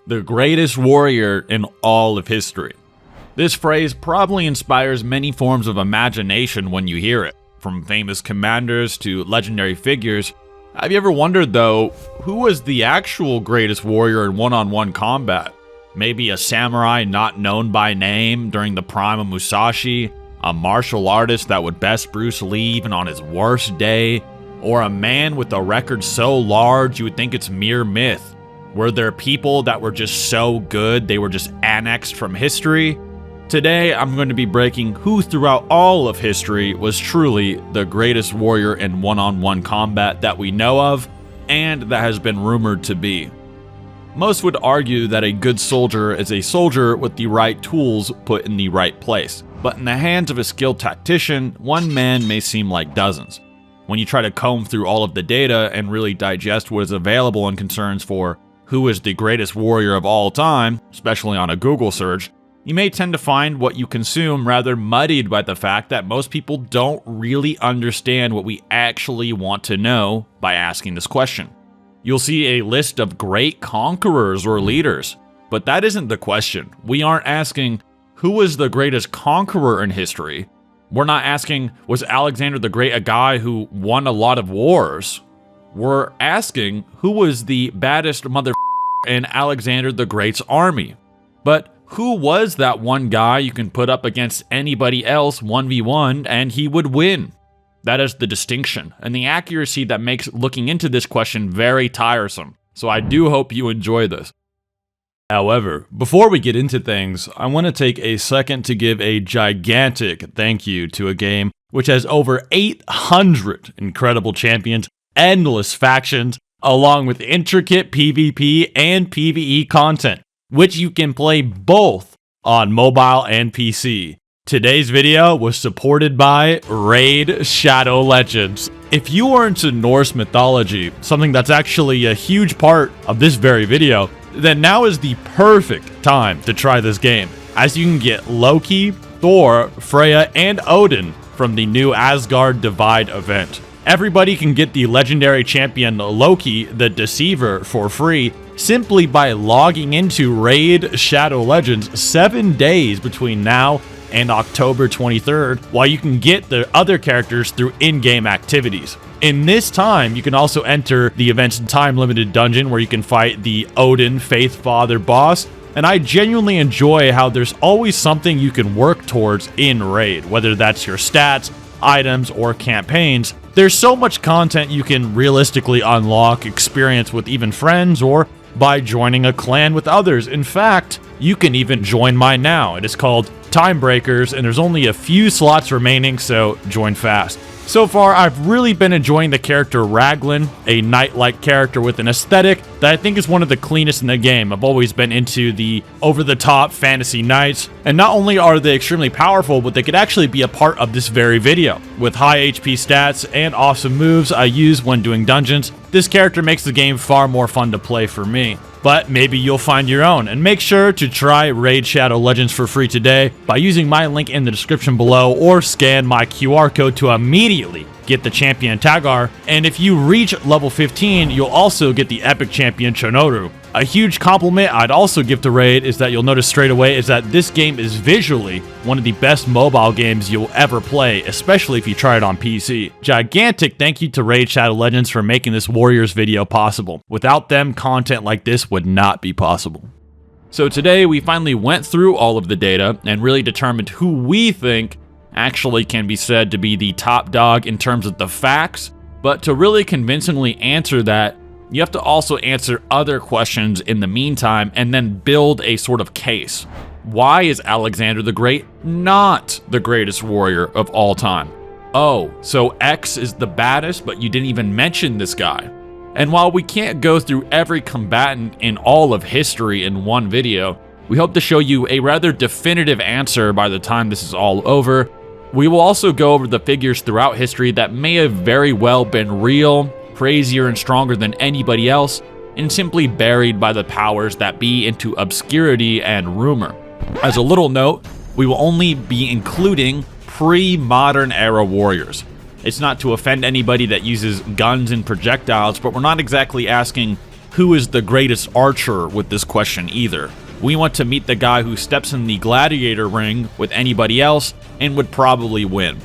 the greatest warrior in all of history. This phrase probably inspires many forms of imagination when you hear it, from famous commanders to legendary figures. Have you ever wondered, though, who was the actual greatest warrior in one-on-one combat? Maybe a samurai not known by name during the prime of Musashi, a martial artist that would best Bruce Lee even on his worst day, or a man with a record so large you would think it's mere myth. Were there people that were just so good they were just annexed from history? Today, I'm going to be breaking who throughout all of history was truly the greatest warrior in one-on-one combat that we know of, and that has been rumored to be. Most would argue that a good soldier is a soldier with the right tools put in the right place, but in the hands of a skilled tactician, one man may seem like dozens. When you try to comb through all of the data and really digest what is available in concerns for who is the greatest warrior of all time, especially on a Google search, you may tend to find what you consume rather muddied by the fact that most people don't really understand what we actually want to know by asking this question. You'll see a list of great conquerors or leaders, but that isn't the question. We aren't asking, who was the greatest conqueror in history? We're not asking, was Alexander the Great a guy who won a lot of wars? We're asking, who was the baddest mother in Alexander the Great's army? But who was that one guy you can put up against anybody else 1v1 and he would win? That is the distinction and the accuracy that makes looking into this question very tiresome. So I do hope you enjoy this. However, before we get into things, I want to take a second to give a gigantic thank you to a game which has over 800 incredible champions, endless factions, along with intricate PvP and PvE content, which you can play both on mobile and PC. Today's video was supported by Raid Shadow Legends. If you are into Norse mythology, something that's actually a huge part of this very video, then now is the perfect time to try this game, as you can get Loki, Thor, Freya, and Odin from the new Asgard Divide event. Everybody can get the legendary champion Loki the Deceiver for free simply by logging into Raid Shadow Legends 7 days between now and October 23rd, while you can get the other characters through in-game activities. In this time, you can also enter the event's time-limited dungeon where you can fight the Odin Faith Father boss, and I genuinely enjoy how there's always something you can work towards in Raid, whether that's your stats, items, or campaigns. There's so much content you can realistically unlock, experience with even friends, or by joining a clan with others. In fact, you can even join mine now. It is called Time Breakers, and there's only a few slots remaining, so join fast. So far, I've really been enjoying the character Raglan, a knight-like character with an aesthetic that I think is one of the cleanest in the game. I've always been into the over-the-top fantasy knights, and not only are they extremely powerful, but they could actually be a part of this very video. With high HP stats and awesome moves I use when doing dungeons, this character makes the game far more fun to play for me. But maybe you'll find your own, and make sure to try Raid Shadow Legends for free today by using my link in the description below or scan my QR code to immediately get the champion Tagar, and if you reach level 15, you'll also get the epic champion Chonoru. A huge compliment I'd also give to Raid is that you'll notice straight away is that this game is visually one of the best mobile games you'll ever play, especially if you try it on PC. Gigantic thank you to Raid Shadow Legends for making this Warriors video possible. Without them, content like this would not be possible. So today we finally went through all of the data and really determined who we think actually can be said to be the top dog in terms of the facts, but to really convincingly answer that, you have to also answer other questions in the meantime and then build a sort of case. Why is Alexander the Great not the greatest warrior of all time? Oh, so X is the baddest, but you didn't even mention this guy. And while we can't go through every combatant in all of history in one video, we hope to show you a rather definitive answer by the time this is all over. We will also go over the figures throughout history that may have very well been real, crazier and stronger than anybody else, and simply buried by the powers that be into obscurity and rumor. As a little note, we will only be including pre-modern era warriors. It's not to offend anybody that uses guns and projectiles, but we're not exactly asking who is the greatest archer with this question either. We want to meet the guy who steps in the gladiator ring with anybody else and would probably win.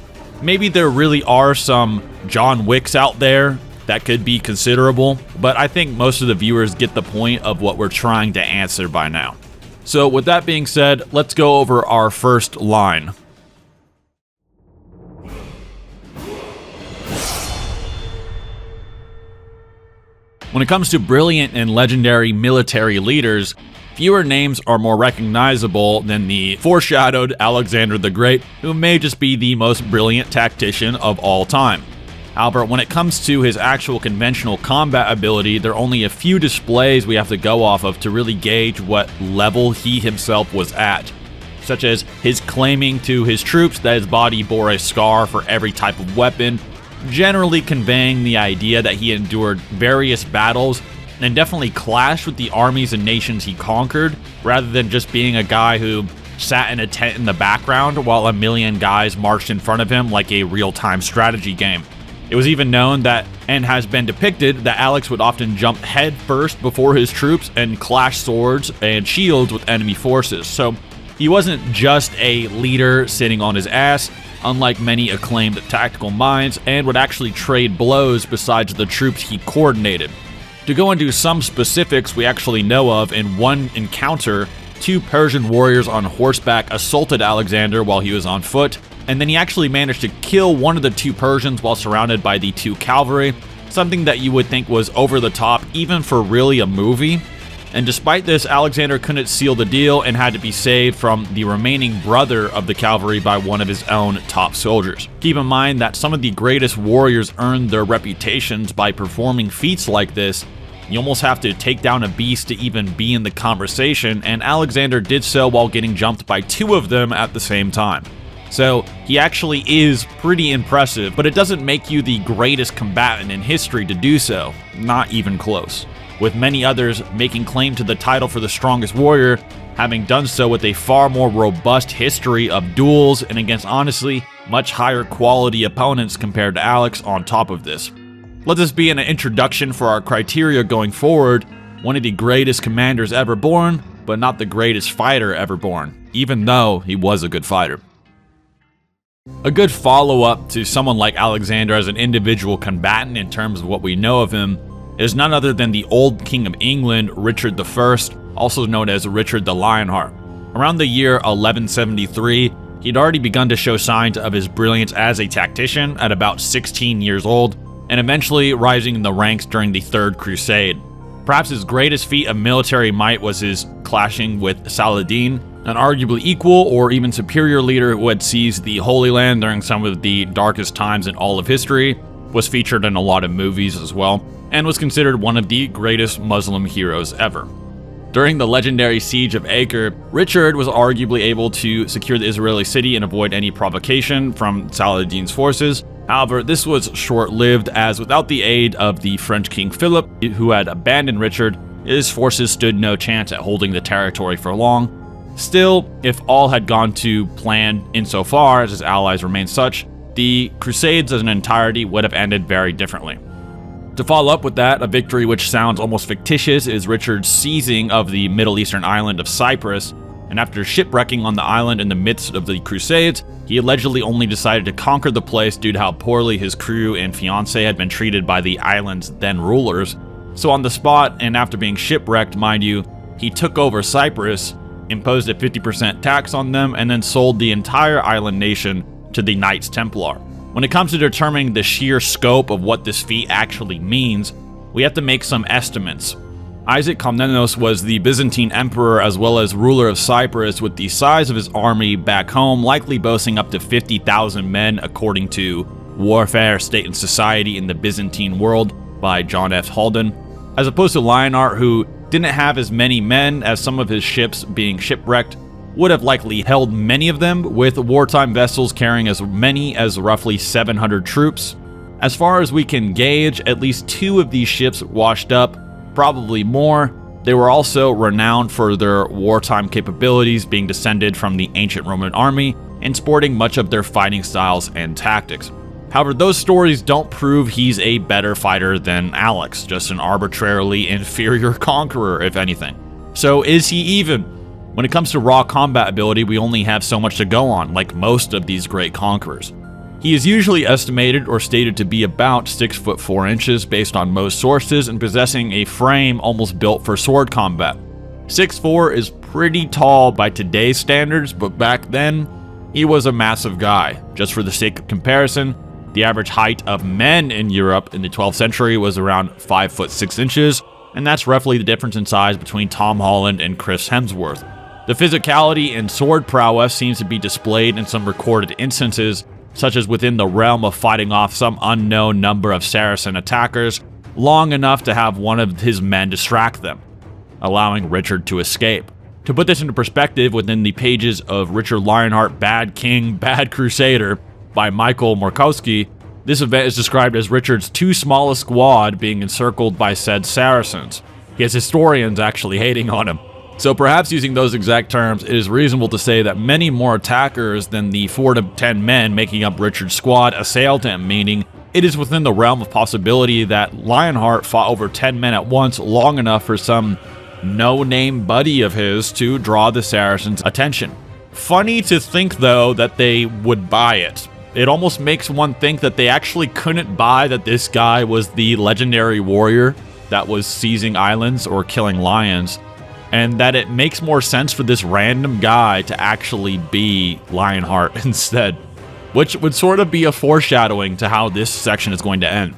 Maybe there really are some John Wicks out there that could be considerable, but I think most of the viewers get the point of what we're trying to answer by now. So with that being said, let's go over our first line. When it comes to brilliant and legendary military leaders, fewer names are more recognizable than the foreshadowed Alexander the Great, who may just be the most brilliant tactician of all time. However, when it comes to his actual conventional combat ability, there are only a few displays we have to go off of to really gauge what level he himself was at, such as his claiming to his troops that his body bore a scar for every type of weapon, generally conveying the idea that he endured various battles and definitely clashed with the armies and nations he conquered, rather than just being a guy who sat in a tent in the background while a million guys marched in front of him like a real-time strategy game. It was even known that, and has been depicted, that Alex would often jump head first before his troops and clash swords and shields with enemy forces. So he wasn't just a leader sitting on his ass, unlike many acclaimed tactical minds, and would actually trade blows besides the troops he coordinated. To go into some specifics we actually know of, in one encounter, 2 Persian warriors on horseback assaulted Alexander while he was on foot, and then he actually managed to kill one of the 2 Persians while surrounded by the 2 cavalry, something that you would think was over the top even for really a movie. And despite this, Alexander couldn't seal the deal and had to be saved from the remaining brother of the cavalry by one of his own top soldiers. Keep in mind that some of the greatest warriors earned their reputations by performing feats like this. You almost have to take down a beast to even be in the conversation, and Alexander did so while getting jumped by 2 of them at the same time. So he actually is pretty impressive, but it doesn't make you the greatest combatant in history to do so, not even close. With many others making claim to the title for the strongest warrior, having done so with a far more robust history of duels and against honestly much higher quality opponents compared to Alex on top of this. Let this be an introduction for our criteria going forward: one of the greatest commanders ever born, but not the greatest fighter ever born, even though he was a good fighter. A good follow-up to someone like Alexander as an individual combatant in terms of what we know of him is none other than the old King of England, Richard I, also known as Richard the Lionheart. Around the year 1173, he'd already begun to show signs of his brilliance as a tactician at about 16 years old, and eventually rising in the ranks during the Third Crusade. Perhaps his greatest feat of military might was his clashing with Saladin, an arguably equal or even superior leader who had seized the Holy Land during some of the darkest times in all of history, was featured in a lot of movies as well, and was considered one of the greatest Muslim heroes ever. During the legendary siege of Acre, Richard was arguably able to secure the Israeli city and avoid any provocation from Saladin's forces. However, this was short-lived, as without the aid of the French King Philip, who had abandoned Richard, his forces stood no chance at holding the territory for long. Still, if all had gone to plan insofar as his allies remained such, the Crusades as an entirety would have ended very differently. To follow up with that, a victory which sounds almost fictitious is Richard's seizing of the Middle Eastern island of Cyprus, and after shipwrecking on the island in the midst of the Crusades, he allegedly only decided to conquer the place due to how poorly his crew and fiancé had been treated by the island's then rulers. So on the spot, and after being shipwrecked, mind you, he took over Cyprus, imposed a 50% tax on them, and then sold the entire island nation to the Knights Templar. When it comes to determining the sheer scope of what this feat actually means, we have to make some estimates. Isaac Komnenos was the Byzantine emperor as well as ruler of Cyprus, with the size of his army back home likely boasting up to 50,000 men according to Warfare, State and Society in the Byzantine World by John F. Halden, as opposed to Lionheart, who didn't have as many men, as some of his ships being shipwrecked would have likely held many of them, with wartime vessels carrying as many as roughly 700 troops. As far as we can gauge, at least 2 of these ships washed up, probably more. They were also renowned for their wartime capabilities, being descended from the ancient Roman army and sporting much of their fighting styles and tactics. However, those stories don't prove he's a better fighter than Alex, just an arbitrarily inferior conqueror, if anything. So is he even? When it comes to raw combat ability, we only have so much to go on, like most of these great conquerors. He is usually estimated or stated to be about 6 foot 4 inches based on most sources and possessing a frame almost built for sword combat. 6'4" is pretty tall by today's standards, but back then, he was a massive guy. Just for the sake of comparison, the average height of men in Europe in the 12th century was around 5 foot 6 inches, and that's roughly the difference in size between Tom Holland and Chris Hemsworth. The physicality and sword prowess seems to be displayed in some recorded instances, such as within the realm of fighting off some unknown number of Saracen attackers long enough to have one of his men distract them, allowing Richard to escape. To put this into perspective, within the pages of Richard Lionheart, Bad King, Bad Crusader by Michael Morkowski, this event is described as Richard's too small a squad being encircled by said Saracens. He has historians actually hating on him. So perhaps using those exact terms, it is reasonable to say that many more attackers than the 4 to 10 men making up Richard's squad assailed him, meaning it is within the realm of possibility that Lionheart fought over 10 men at once long enough for some no-name buddy of his to draw the Saracens' attention. Funny to think, though, that they would buy it. It almost makes one think that they actually couldn't buy that this guy was the legendary warrior that was seizing islands or killing lions, and that it makes more sense for this random guy to actually be Lionheart instead, which would sort of be a foreshadowing to how this section is going to end.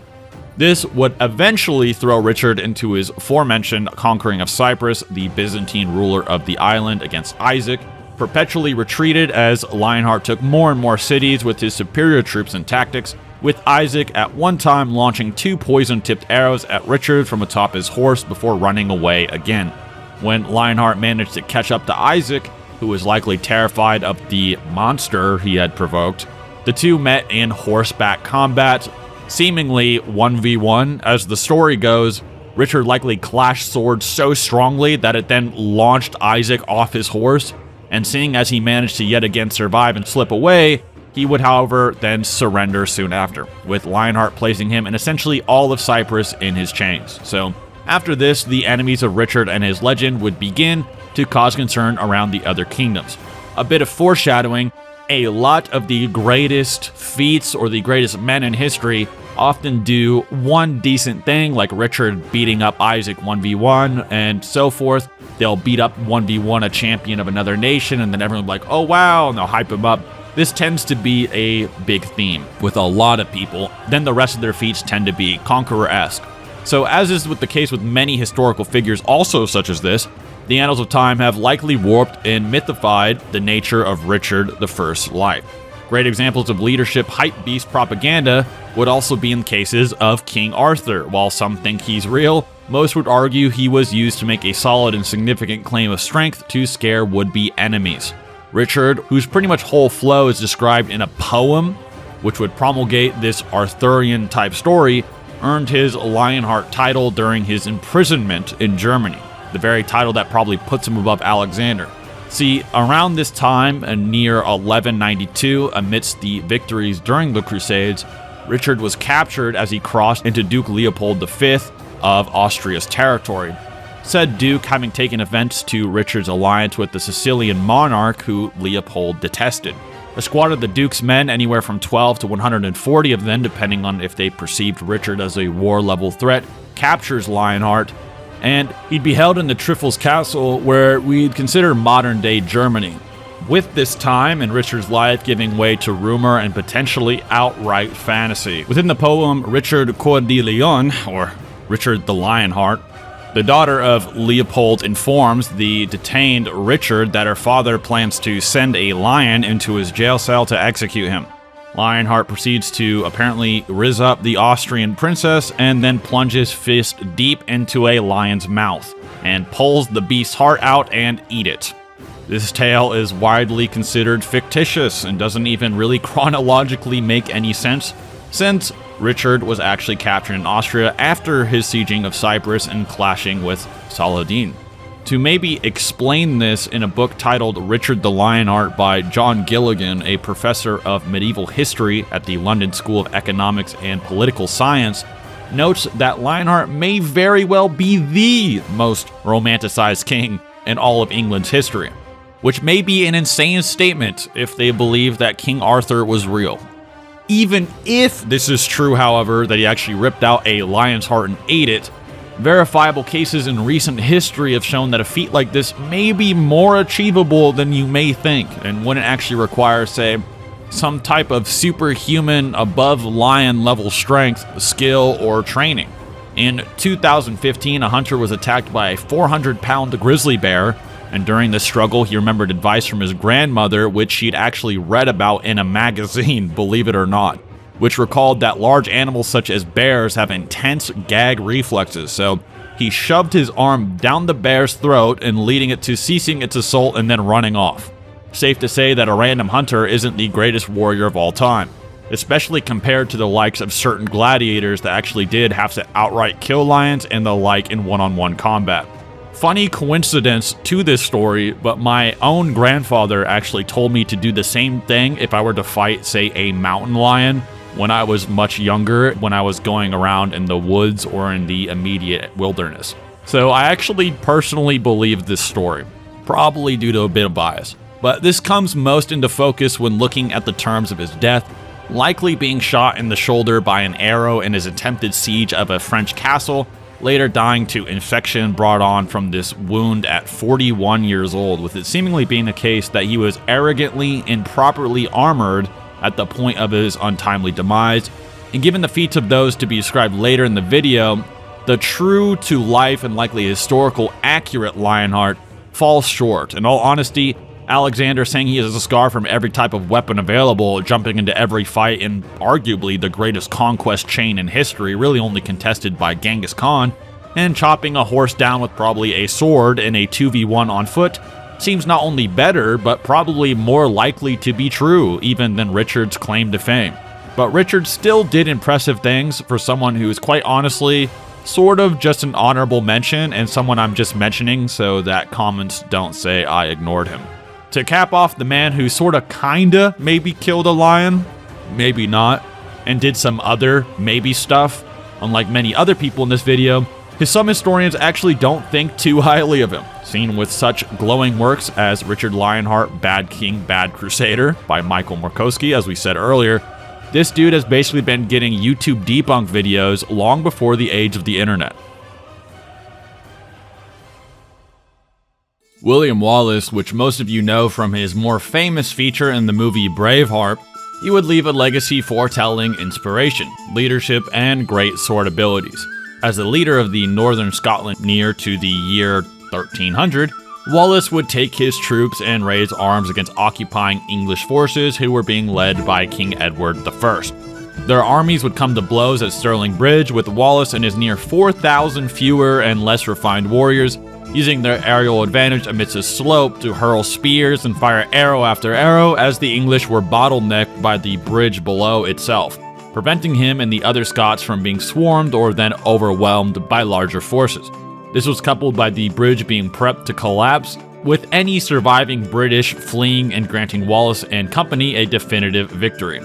This would eventually throw Richard into his aforementioned conquering of Cyprus, the Byzantine ruler of the island, against Isaac, perpetually retreated as Lionheart took more and more cities with his superior troops and tactics, with Isaac at one time launching 2 poison-tipped arrows at Richard from atop his horse before running away again. When Lionheart managed to catch up to Isaac, who was likely terrified of the monster he had provoked, the two met in horseback combat, seemingly 1v1. As the story goes, Richard likely clashed swords so strongly that it then launched Isaac off his horse, and seeing as he managed to yet again survive and slip away, he would, however, then surrender soon after, with Lionheart placing him and essentially all of Cyprus in his chains. So, after this, the enemies of Richard and his legend would begin to cause concern around the other kingdoms. A bit of foreshadowing, a lot of the greatest feats or the greatest men in history often do one decent thing, like Richard beating up Isaac 1v1 and so forth. They'll beat up 1v1 a champion of another nation, and then everyone will be like, oh wow, and they'll hype him up. This tends to be a big theme with a lot of people. Then the rest of their feats tend to be conqueror-esque. So as is with the case with many historical figures also such as this, the annals of time have likely warped and mythified the nature of Richard I's life. Great examples of leadership hype beast propaganda would also be in cases of King Arthur. While some think he's real, most would argue he was used to make a solid and significant claim of strength to scare would-be enemies. Richard, whose pretty much whole flow is described in a poem, which would promulgate this Arthurian-type story, earned his Lionheart title during his imprisonment in Germany, the very title that probably puts him above Alexander. See, around this time, near 1192, amidst the victories during the Crusades, Richard was captured as he crossed into Duke Leopold V of Austria's territory. Said Duke having taken offense to Richard's alliance with the Sicilian monarch who Leopold detested. A squad of the Duke's men, anywhere from 12 to 140 of them, depending on if they perceived Richard as a war-level threat, captures Lionheart, and he'd be held in the Trifles Castle, where we'd consider modern-day Germany. With this time in Richard's life giving way to rumor and potentially outright fantasy. Within the poem Richard Coeur de Lion, or Richard the Lionheart, the daughter of Leopold informs the detained Richard that her father plans to send a lion into his jail cell to execute him. Lionheart proceeds to apparently riz up the Austrian princess and then plunges fist deep into a lion's mouth and pulls the beast's heart out and eat it. This tale is widely considered fictitious and doesn't even really chronologically make any sense, since Richard was actually captured in Austria after his sieging of Cyprus and clashing with Saladin. To maybe explain this in a book titled Richard the Lionheart by John Gilligan, a professor of medieval history at the London School of Economics and Political Science, notes that Lionheart may very well be the most romanticized king in all of England's history, which may be an insane statement if they believe that King Arthur was real. Even if this is true, however, that he actually ripped out a lion's heart and ate it, verifiable cases in recent history have shown that a feat like this may be more achievable than you may think, and wouldn't actually require, say, some type of superhuman above lion level strength, skill, or training. In 2015, a hunter was attacked by a 400-pound grizzly bear, and during the struggle, he remembered advice from his grandmother, which she'd actually read about in a magazine, believe it or not, which recalled that large animals such as bears have intense gag reflexes, so he shoved his arm down the bear's throat and leading it to ceasing its assault and then running off. Safe to say that a random hunter isn't the greatest warrior of all time, especially compared to the likes of certain gladiators that actually did have to outright kill lions and the like in one-on-one combat. Funny coincidence to this story, but my own grandfather actually told me to do the same thing if I were to fight, say, a mountain lion when I was much younger, when I was going around in the woods or in the immediate wilderness. So I actually personally believe this story, probably due to a bit of bias. But this comes most into focus when looking at the terms of his death, likely being shot in the shoulder by an arrow in his attempted siege of a French castle, later dying to infection brought on from this wound at 41 years old, with it seemingly being the case that he was arrogantly and improperly armored at the point of his untimely demise. And given the feats of those to be described later in the video, the true to life and likely historical accurate Lionheart falls short. In all honesty, Alexander saying he has a scar from every type of weapon available, jumping into every fight in arguably the greatest conquest chain in history, really only contested by Genghis Khan, and chopping a horse down with probably a sword in a 2v1 on foot, seems not only better, but probably more likely to be true, even than Richard's claim to fame. But Richard still did impressive things for someone who is quite honestly sort of just an honorable mention, and someone I'm just mentioning so that comments don't say I ignored him. To cap off the man who sorta kinda maybe killed a lion, maybe not, and did some other maybe stuff, unlike many other people in this video, some historians actually don't think too highly of him, seen with such glowing works as Richard Lionheart, Bad King, Bad Crusader by Michael Murkowski, as we said earlier. This dude has basically been getting YouTube debunk videos long before the age of the internet. William Wallace, which most of you know from his more famous feature in the movie Braveheart, he would leave a legacy foretelling inspiration, leadership, and great sword abilities. As the leader of the northern Scotland near to the year 1300, Wallace would take his troops and raise arms against occupying English forces who were being led by King Edward I. Their armies would come to blows at Stirling Bridge, with Wallace and his near 4,000 fewer and less refined warriors using their aerial advantage amidst a slope to hurl spears and fire arrow after arrow as the English were bottlenecked by the bridge below itself, preventing him and the other Scots from being swarmed or then overwhelmed by larger forces. This was coupled by the bridge being prepped to collapse, with any surviving British fleeing and granting Wallace and company a definitive victory.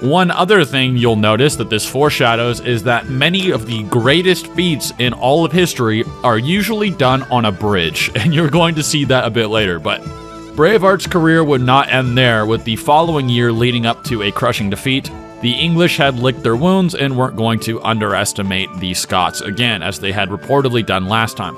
One other thing you'll notice that this foreshadows is that many of the greatest feats in all of history are usually done on a bridge, and you're going to see that a bit later, but Braveheart's career would not end there. With the following year leading up to a crushing defeat, the English had licked their wounds and weren't going to underestimate the Scots again, as they had reportedly done last time.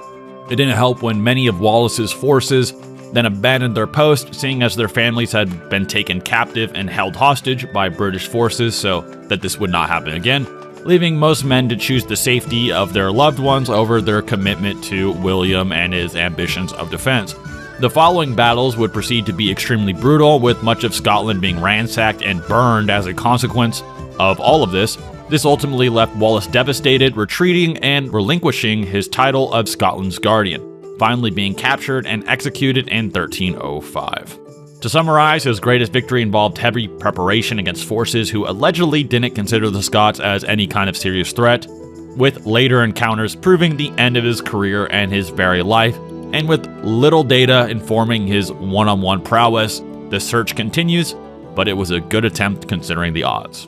It didn't help when many of Wallace's forces then abandoned their post, seeing as their families had been taken captive and held hostage by British forces so that this would not happen again, leaving most men to choose the safety of their loved ones over their commitment to William and his ambitions of defense. The following battles would proceed to be extremely brutal, with much of Scotland being ransacked and burned as a consequence of all of this. This ultimately left Wallace devastated, retreating and relinquishing his title of Scotland's Guardian, finally being captured and executed in 1305. To summarize, his greatest victory involved heavy preparation against forces who allegedly didn't consider the Scots as any kind of serious threat, with later encounters proving the end of his career and his very life, And with little data informing his one-on-one prowess, the search continues, but it was a good attempt considering the odds.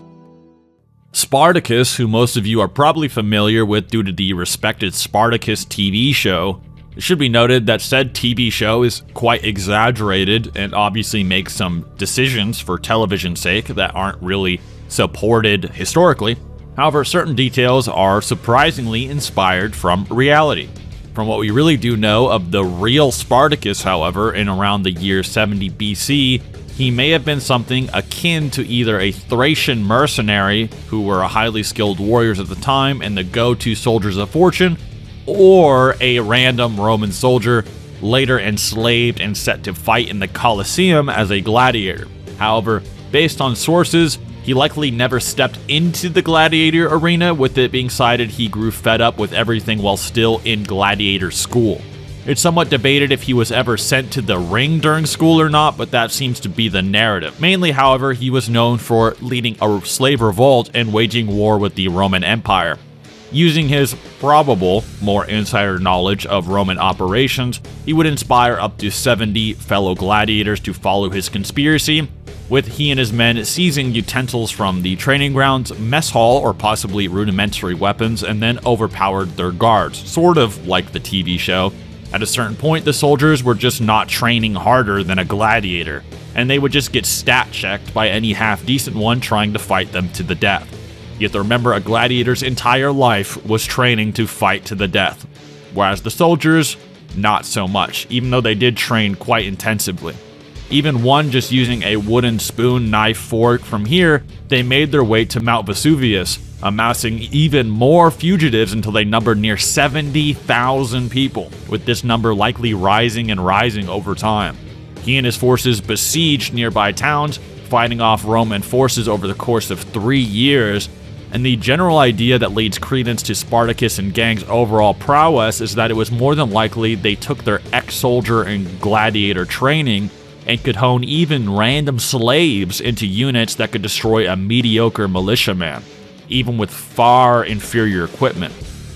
Spartacus, who most of you are probably familiar with due to the respected Spartacus TV show, it should be noted that said TV show is quite exaggerated and obviously makes some decisions for television's sake that aren't really supported historically. However, certain details are surprisingly inspired from reality. From what we really do know of the real Spartacus, however, in around the year 70 BC, he may have been something akin to either a Thracian mercenary, who were highly skilled warriors at the time and the go-to soldiers of fortune, or a random Roman soldier later enslaved and set to fight in the Colosseum as a gladiator. However, based on sources, he likely never stepped into the gladiator arena, with it being cited he grew fed up with everything while still in gladiator school. It's somewhat debated if he was ever sent to the ring during school or not, but that seems to be the narrative. Mainly, however, he was known for leading a slave revolt and waging war with the Roman Empire. Using his probable, more insider knowledge of Roman operations, he would inspire up to 70 fellow gladiators to follow his conspiracy, with he and his men seizing utensils from the training grounds, mess hall, or possibly rudimentary weapons, and then overpowered their guards, sort of like the TV show. At a certain point, the soldiers were just not training harder than a gladiator, and they would just get stat checked by any half-decent one trying to fight them to the death. You have to remember, a gladiator's entire life was training to fight to the death, whereas the soldiers, not so much, even though they did train quite intensively. Even one just using a wooden spoon, knife, fork from here, they made their way to Mount Vesuvius, amassing even more fugitives until they numbered near 70,000 people, with this number likely rising and rising over time. He and his forces besieged nearby towns, fighting off Roman forces over the course of 3 years, and the general idea that leads credence to Spartacus and gang's overall prowess is that it was more than likely they took their ex-soldier and gladiator training and could hone even random slaves into units that could destroy a mediocre militiaman, even with far inferior equipment,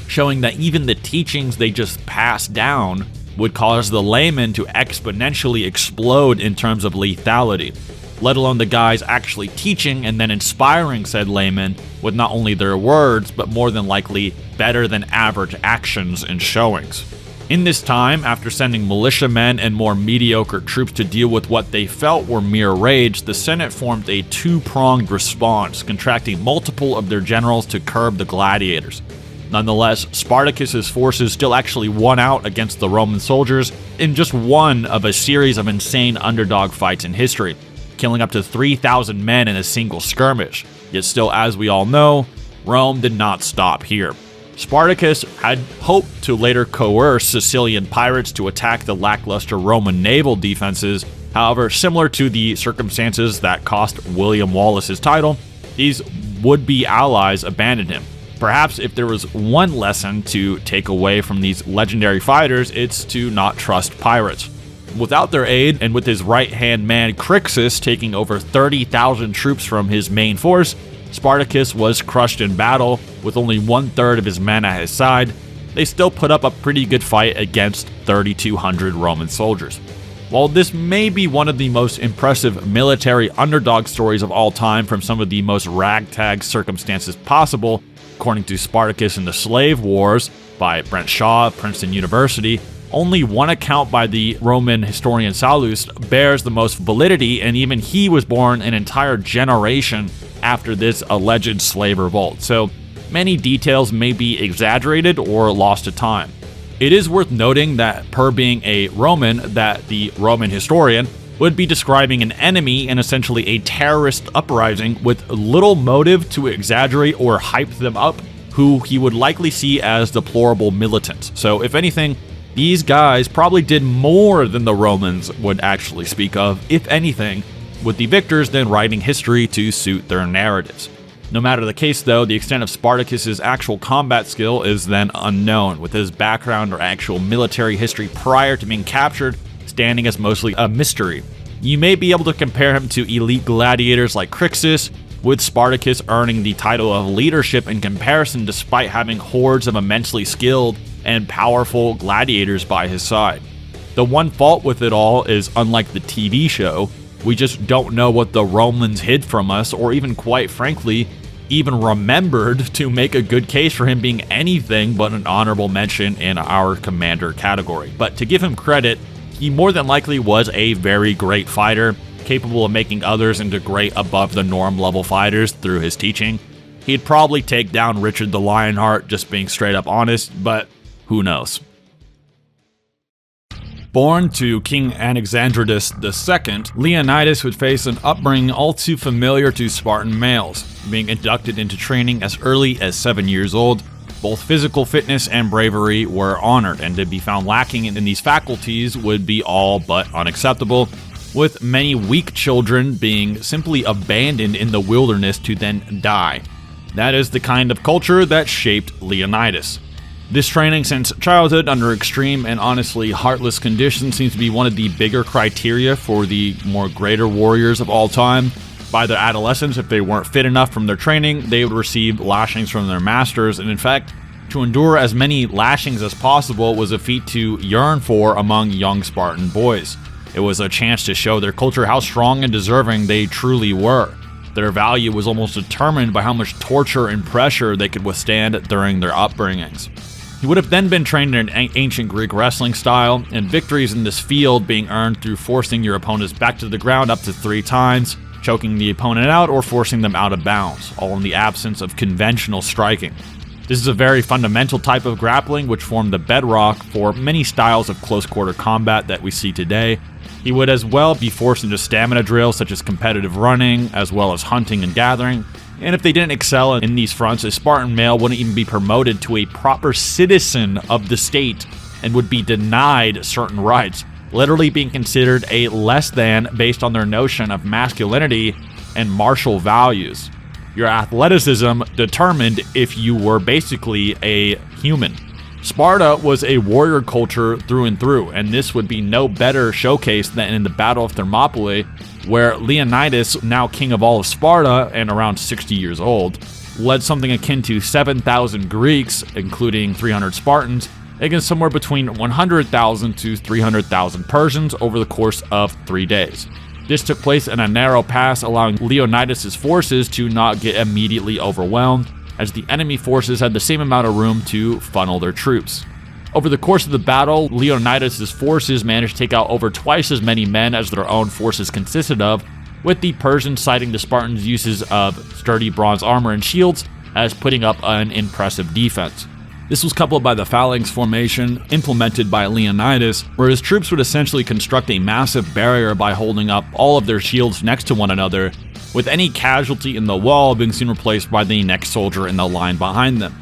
showing that even the teachings they just passed down would cause the layman to exponentially explode in terms of lethality, let alone the guys actually teaching and then inspiring said layman with not only their words, but more than likely better than average actions and showings. In this time, after sending militiamen and more mediocre troops to deal with what they felt were mere rage, the Senate formed a two-pronged response, contracting multiple of their generals to curb the gladiators. Nonetheless, Spartacus's forces still actually won out against the Roman soldiers in just one of a series of insane underdog fights in history, killing up to 3,000 men in a single skirmish. Yet still, as we all know, Rome did not stop here. Spartacus had hoped to later coerce Sicilian pirates to attack the lackluster Roman naval defenses. However, similar to the circumstances that cost William Wallace his title, these would-be allies abandoned him. Perhaps if there was one lesson to take away from these legendary fighters, it's to not trust pirates. Without their aid, and with his right-hand man Crixus taking over 30,000 troops from his main force, Spartacus was crushed in battle with only 1/3 of his men at his side. They still put up a pretty good fight against 3,200 Roman soldiers. While this may be one of the most impressive military underdog stories of all time from some of the most ragtag circumstances possible, according to Spartacus and the Slave Wars by Brent Shaw of Princeton University, only one account by the Roman historian Sallust bears the most validity, and even he was born an entire generation after this alleged slave revolt, so many details may be exaggerated or lost to time. It is worth noting that, per being a Roman, that the Roman historian would be describing an enemy and essentially a terrorist uprising with little motive to exaggerate or hype them up, who he would likely see as deplorable militants. So if anything, these guys probably did more than the Romans would actually speak of, if anything, with the victors then writing history to suit their narratives. No matter the case though, the extent of Spartacus's actual combat skill is then unknown, with his background or actual military history prior to being captured standing as mostly a mystery. You may be able to compare him to elite gladiators like Crixus, with Spartacus earning the title of leadership in comparison despite having hordes of immensely skilled and powerful gladiators by his side. The one fault with it all is, unlike the TV show, we just don't know what the Romans hid from us, or even quite frankly, even remembered to make a good case for him being anything but an honorable mention in our commander category. But to give him credit, he more than likely was a very great fighter, capable of making others into great above the norm level fighters through his teaching. He'd probably take down Richard the Lionheart, just being straight up honest, but who knows. Born to King Anaxandridas II, Leonidas would face an upbringing all too familiar to Spartan males. Being inducted into training as early as 7 years old, both physical fitness and bravery were honored, and to be found lacking in these faculties would be all but unacceptable, with many weak children being simply abandoned in the wilderness to then die. That is the kind of culture that shaped Leonidas. This training since childhood under extreme and honestly heartless conditions seems to be one of the bigger criteria for the more greater warriors of all time. By their adolescence, if they weren't fit enough from their training, they would receive lashings from their masters, and in fact, to endure as many lashings as possible was a feat to yearn for among young Spartan boys. It was a chance to show their culture how strong and deserving they truly were. Their value was almost determined by how much torture and pressure they could withstand during their upbringings. He would have then been trained in an ancient Greek wrestling style, and victories in this field being earned through forcing your opponents back to the ground up to 3 times, choking the opponent out, or forcing them out of bounds, all in the absence of conventional striking. This is a very fundamental type of grappling which formed the bedrock for many styles of close-quarter combat that we see today. He would as well be forced into stamina drills such as competitive running, as well as hunting and gathering. And if they didn't excel in these fronts, a Spartan male wouldn't even be promoted to a proper citizen of the state and would be denied certain rights, literally being considered a less than based on their notion of masculinity and martial values. Your athleticism determined if you were basically a human. Sparta was a warrior culture through and through, and this would be no better showcased than in the Battle of Thermopylae, where Leonidas, now king of all of Sparta and around 60 years old, led something akin to 7,000 Greeks, including 300 Spartans, against somewhere between 100,000 to 300,000 Persians over the course of 3 days. This took place in a narrow pass, allowing Leonidas' forces to not get immediately overwhelmed, as the enemy forces had the same amount of room to funnel their troops. Over the course of the battle, Leonidas' forces managed to take out over twice as many men as their own forces consisted of, with the Persians citing the Spartans' uses of sturdy bronze armor and shields as putting up an impressive defense. This was coupled by the phalanx formation implemented by Leonidas, where his troops would essentially construct a massive barrier by holding up all of their shields next to one another, with any casualty in the wall being soon replaced by the next soldier in the line behind them.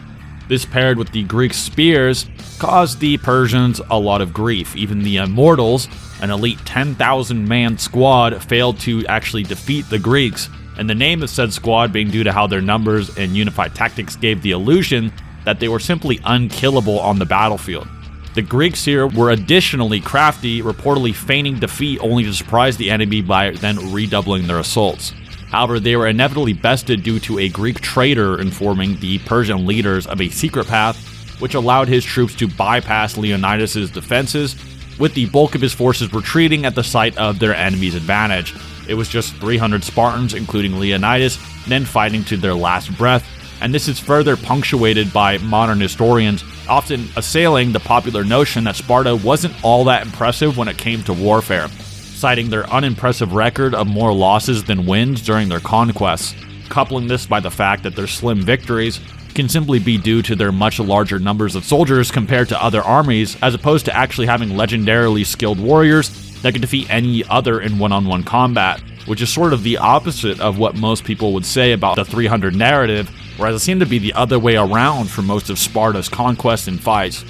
This, paired with the Greek spears, caused the Persians a lot of grief. Even the Immortals, an elite 10,000-man squad, failed to actually defeat the Greeks, and the name of said squad being due to how their numbers and unified tactics gave the illusion that they were simply unkillable on the battlefield. The Greeks here were additionally crafty, reportedly feigning defeat only to surprise the enemy by then redoubling their assaults. However, they were inevitably bested due to a Greek traitor informing the Persian leaders of a secret path, which allowed his troops to bypass Leonidas' defenses, with the bulk of his forces retreating at the sight of their enemy's advantage. It was just 300 Spartans, including Leonidas, then fighting to their last breath, and this is further punctuated by modern historians, often assailing the popular notion that Sparta wasn't all that impressive when it came to warfare, citing their unimpressive record of more losses than wins during their conquests, coupling this by the fact that their slim victories can simply be due to their much larger numbers of soldiers compared to other armies, as opposed to actually having legendarily skilled warriors that could defeat any other in one-on-one combat, which is sort of the opposite of what most people would say about the 300 narrative, whereas it seemed to be the other way around for most of Sparta's conquests and fights.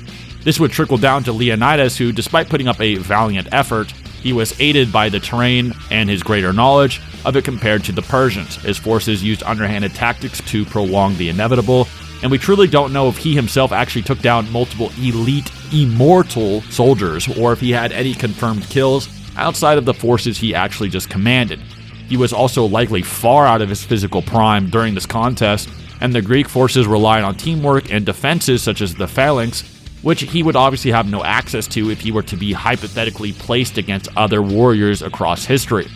This would trickle down to Leonidas, who, despite putting up a valiant effort, he was aided by the terrain and his greater knowledge of it compared to the Persians. His forces used underhanded tactics to prolong the inevitable, and we truly don't know if he himself actually took down multiple elite, immortal soldiers, or if he had any confirmed kills outside of the forces he actually just commanded. He was also likely far out of his physical prime during this contest, and the Greek forces relied on teamwork and defenses such as the phalanx which he would obviously have no access to if he were to be hypothetically placed against other warriors across history.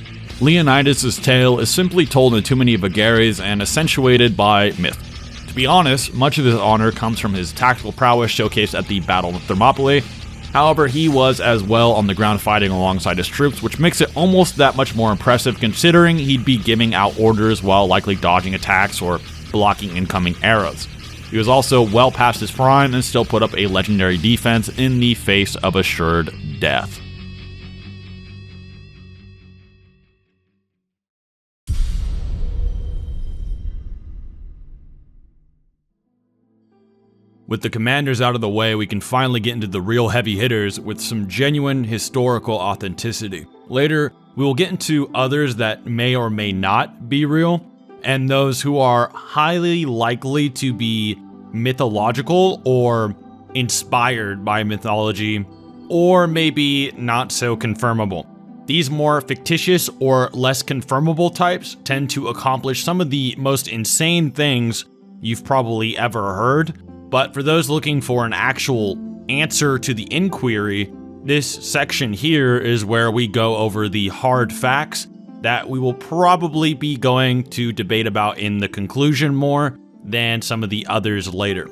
Leonidas' tale is simply told in too many vagaries and accentuated by myth. To be honest, much of his honor comes from his tactical prowess showcased at the Battle of Thermopylae. However, he was as well on the ground fighting alongside his troops, which makes it almost that much more impressive considering he'd be giving out orders while likely dodging attacks or blocking incoming arrows. He was also well past his prime and still put up a legendary defense in the face of assured death. With the commanders out of the way, we can finally get into the real heavy hitters with some genuine historical authenticity. Later, we will get into others that may or may not be real, and those who are highly likely to be mythological or inspired by mythology, or maybe not so confirmable. These more fictitious or less confirmable types tend to accomplish some of the most insane things you've probably ever heard. But for those looking for an actual answer to the inquiry, this section here is where we go over the hard facts that we will probably be going to debate about in the conclusion more than some of the others later.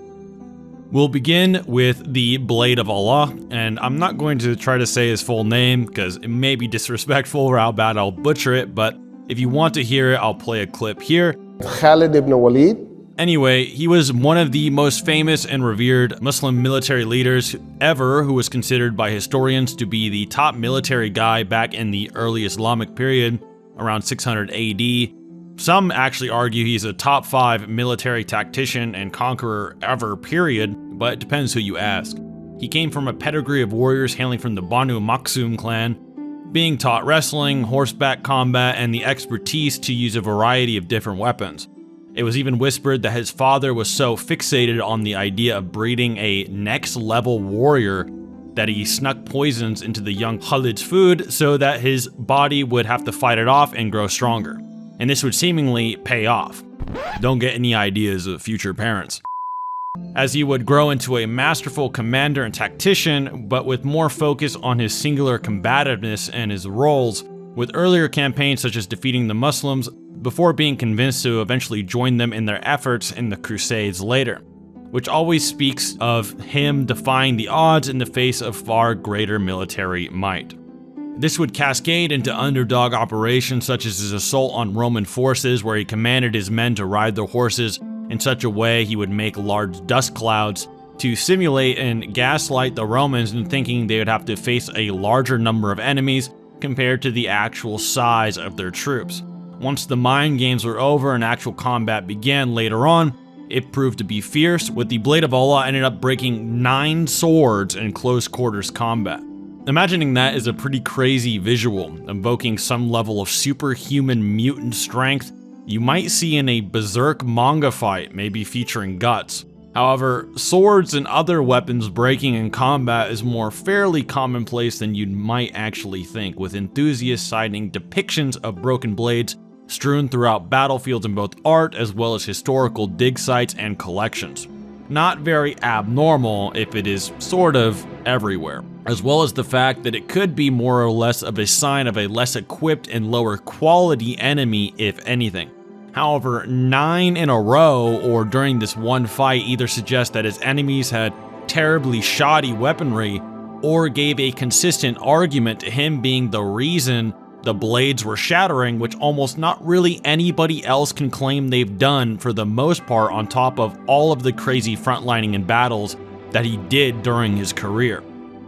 We'll begin with the Blade of Allah, and I'm not going to try to say his full name because it may be disrespectful or how bad I'll butcher it, but if you want to hear it, I'll play a clip here. Khalid ibn Walid. Anyway, he was one of the most famous and revered Muslim military leaders ever, who was considered by historians to be the top military guy back in the early Islamic period, around 600 AD. Some actually argue he's a top 5 military tactician and conqueror ever, period, but it depends who you ask. He came from a pedigree of warriors hailing from the Banu Makhzum clan, being taught wrestling, horseback combat, and the expertise to use a variety of different weapons. It was even whispered that his father was so fixated on the idea of breeding a next-level warrior that he snuck poisons into the young Khalid's food so that his body would have to fight it off and grow stronger. And this would seemingly pay off. Don't get any ideas of future parents. As he would grow into a masterful commander and tactician, but with more focus on his singular combativeness and his roles, with earlier campaigns such as defeating the Muslims, before being convinced to eventually join them in their efforts in the Crusades later, which always speaks of him defying the odds in the face of far greater military might. This would cascade into underdog operations such as his assault on Roman forces, where he commanded his men to ride their horses in such a way he would make large dust clouds to simulate and gaslight the Romans into thinking they would have to face a larger number of enemies compared to the actual size of their troops. Once the mind games were over and actual combat began later on, it proved to be fierce, with the Blade of Allah ended up breaking 9 swords in close quarters combat. Imagining that is a pretty crazy visual, invoking some level of superhuman mutant strength you might see in a berserk manga fight, maybe featuring guts. However, swords and other weapons breaking in combat is more fairly commonplace than you might actually think, with enthusiasts citing depictions of broken blades strewn throughout battlefields in both art as well as historical dig sites and collections. Not very abnormal if it is sort of everywhere, as well as the fact that it could be more or less of a sign of a less equipped and lower quality enemy, if anything. However, 9 in a row or during this one fight either suggest that his enemies had terribly shoddy weaponry or gave a consistent argument to him being the reason the blades were shattering, which almost not really anybody else can claim they've done for the most part, on top of all of the crazy frontlining and battles that he did during his career.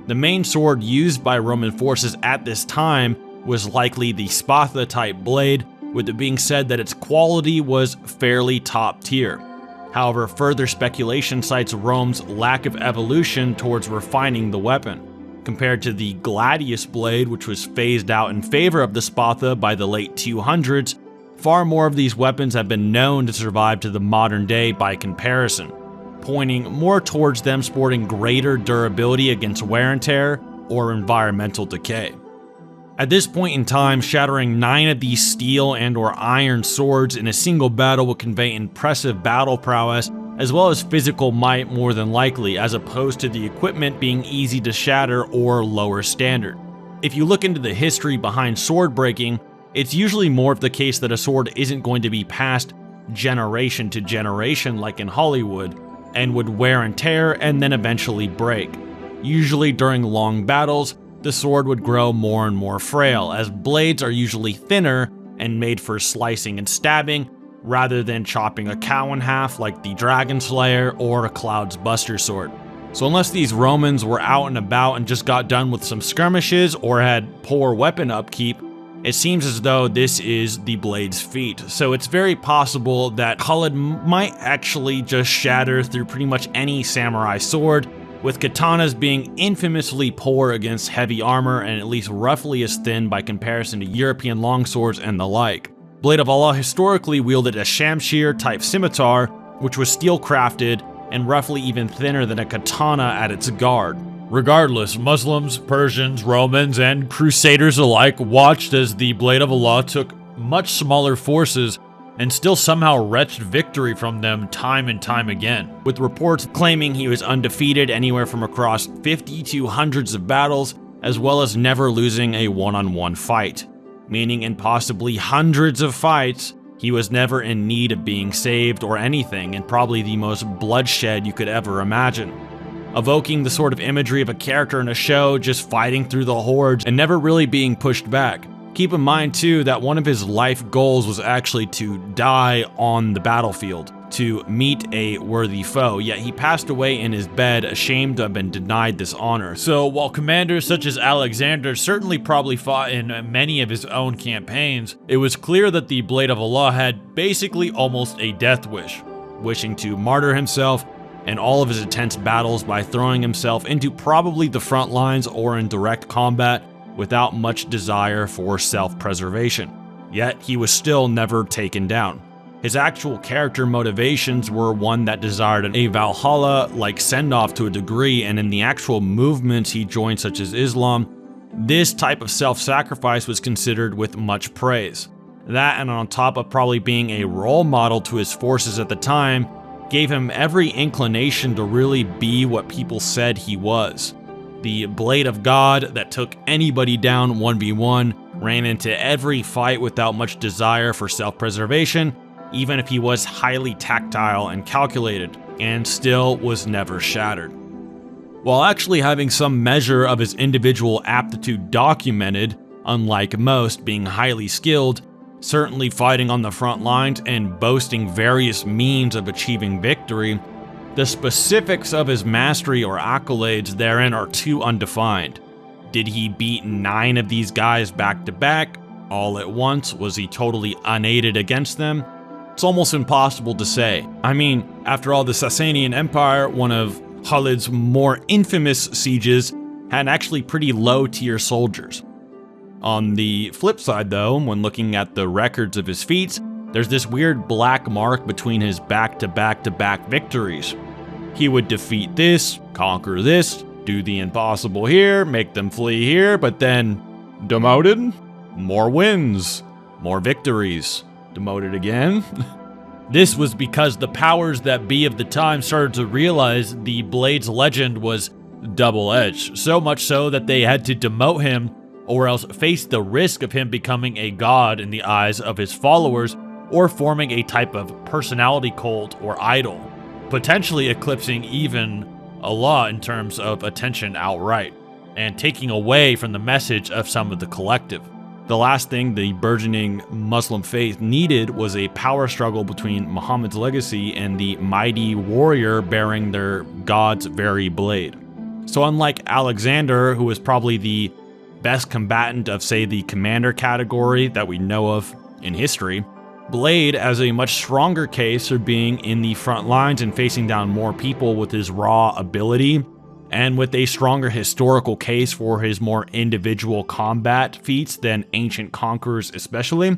The main sword used by Roman forces at this time was likely the Sparta type blade, with it being said that its quality was fairly top tier. However, further speculation cites Rome's lack of evolution towards refining the weapon. Compared to the gladius blade, which was phased out in favor of the Sparta by the late 200s, far more of these weapons have been known to survive to the modern day by comparison, pointing more towards them sporting greater durability against wear and tear or environmental decay. At this point in time, shattering 9 of these steel and or iron swords in a single battle would convey impressive battle prowess as well as physical might more than likely, as opposed to the equipment being easy to shatter or lower standard. If you look into the history behind sword breaking, it's usually more of the case that a sword isn't going to be passed generation to generation like in Hollywood, and would wear and tear and then eventually break. Usually during long battles, the sword would grow more and more frail, as blades are usually thinner and made for slicing and stabbing, rather than chopping a cow in half like the Dragon Slayer or a Cloud's Buster sword. So unless these Romans were out and about and just got done with some skirmishes or had poor weapon upkeep, it seems as though this is the blade's feat. So it's very possible that Khalid might actually just shatter through pretty much any samurai sword, with katanas being infamously poor against heavy armor and at least roughly as thin by comparison to European longswords and the like. Blade of Allah historically wielded a Shamshir type scimitar, which was steel crafted and roughly even thinner than a katana at its guard. Regardless, Muslims, Persians, Romans, and Crusaders alike watched as the Blade of Allah took much smaller forces and still somehow wrenched victory from them time and time again, with reports claiming he was undefeated anywhere from across 50 to hundreds of battles, as well as never losing a one-on-one fight. Meaning in possibly hundreds of fights, he was never in need of being saved or anything, and probably the most bloodshed you could ever imagine. Evoking the sort of imagery of a character in a show just fighting through the hordes and never really being pushed back. Keep in mind too that one of his life goals was actually to die on the battlefield, to meet a worthy foe, yet he passed away in his bed, ashamed to have been denied this honor. So while commanders such as Alexander certainly probably fought in many of his own campaigns, it was clear that the Blade of Allah had basically almost a death wish, wishing to martyr himself in all of his intense battles by throwing himself into probably the front lines or in direct combat without much desire for self-preservation. Yet he was still never taken down. His actual character motivations were one that desired a Valhalla-like send-off to a degree, and in the actual movements he joined such as Islam, this type of self-sacrifice was considered with much praise. That, and on top of probably being a role model to his forces at the time, gave him every inclination to really be what people said he was. The Blade of God that took anybody down 1v1, ran into every fight without much desire for self-preservation, even if he was highly tactile and calculated, and still was never shattered. While actually having some measure of his individual aptitude documented, unlike most being highly skilled, certainly fighting on the front lines and boasting various means of achieving victory, the specifics of his mastery or accolades therein are too undefined. Did he beat 9 of these guys back to back, all at once? Was he totally unaided against them? It's almost impossible to say. I mean, after all, the Sasanian Empire, one of Khalid's more infamous sieges, had actually pretty low-tier soldiers. On the flip side though, when looking at the records of his feats, there's this weird black mark between his back-to-back-to-back victories. He would defeat this, conquer this, do the impossible here, make them flee here, but then demoted, more wins, more victories, demoted again. This was because the powers that be of the time started to realize the Blade's legend was double-edged, so much so that they had to demote him or else face the risk of him becoming a god in the eyes of his followers or forming a type of personality cult or idol, potentially eclipsing even Allah in terms of attention outright, and taking away from the message of some of the collective. The last thing the burgeoning Muslim faith needed was a power struggle between Muhammad's legacy and the mighty warrior bearing their god's very blade. So unlike Alexander, who was probably the best combatant of, say, the commander category that we know of in history, Blade has a much stronger case for being in the front lines and facing down more people with his raw ability, and with a stronger historical case for his more individual combat feats than ancient conquerors especially,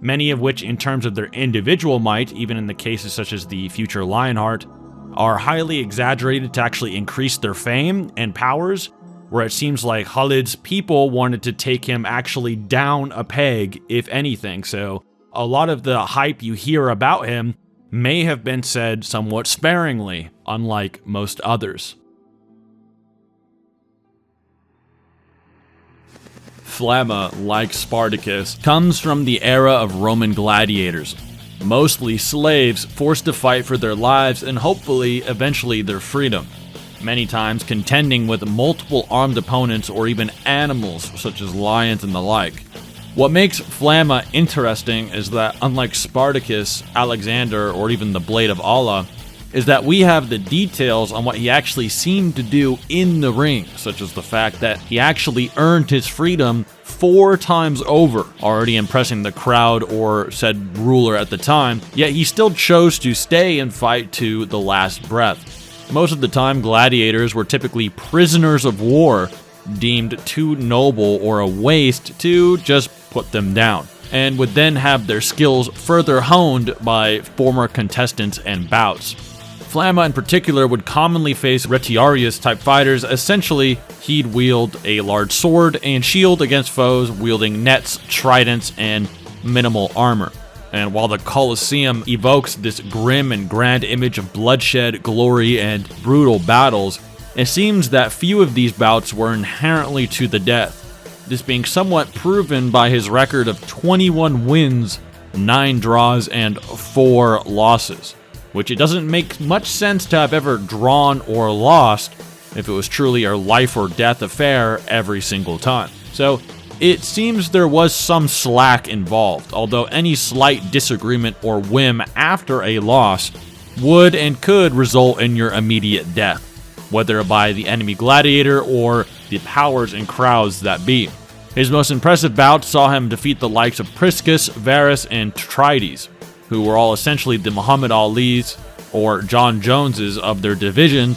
many of which in terms of their individual might, even in the cases such as the future Lionheart, are highly exaggerated to actually increase their fame and powers, where it seems like Khalid's people wanted to take him actually down a peg, if anything. So a lot of the hype you hear about him may have been said somewhat sparingly, unlike most others. Flamma, like Spartacus, comes from the era of Roman gladiators, mostly slaves forced to fight for their lives and hopefully eventually their freedom, many times contending with multiple armed opponents or even animals such as lions and the like. What makes Flamma interesting is that unlike Spartacus, Alexander, or even the Blade of Allah, is that we have the details on what he actually seemed to do in the ring, such as the fact that he actually earned his freedom 4 times over, already impressing the crowd or said ruler at the time, yet he still chose to stay and fight to the last breath. Most of the time, gladiators were typically prisoners of war, deemed too noble or a waste to just put them down, and would then have their skills further honed by former contestants and bouts. Flamma in particular would commonly face retiarius type fighters. Essentially, he'd wield a large sword and shield against foes wielding nets, tridents, and minimal armor. And while the Colosseum evokes this grim and grand image of bloodshed, glory, and brutal battles, it seems that few of these bouts were inherently to the death, this being somewhat proven by his record of 21 wins, 9 draws, and 4 losses, which it doesn't make much sense to have ever drawn or lost if it was truly a life or death affair every single time. So it seems there was some slack involved, although any slight disagreement or whim after a loss would and could result in your immediate death, whether by the enemy gladiator or the powers and crowds that be. His most impressive bout saw him defeat the likes of Priscus, Varus, and Trides, who were all essentially the Muhammad Ali's or Jon Joneses of their division,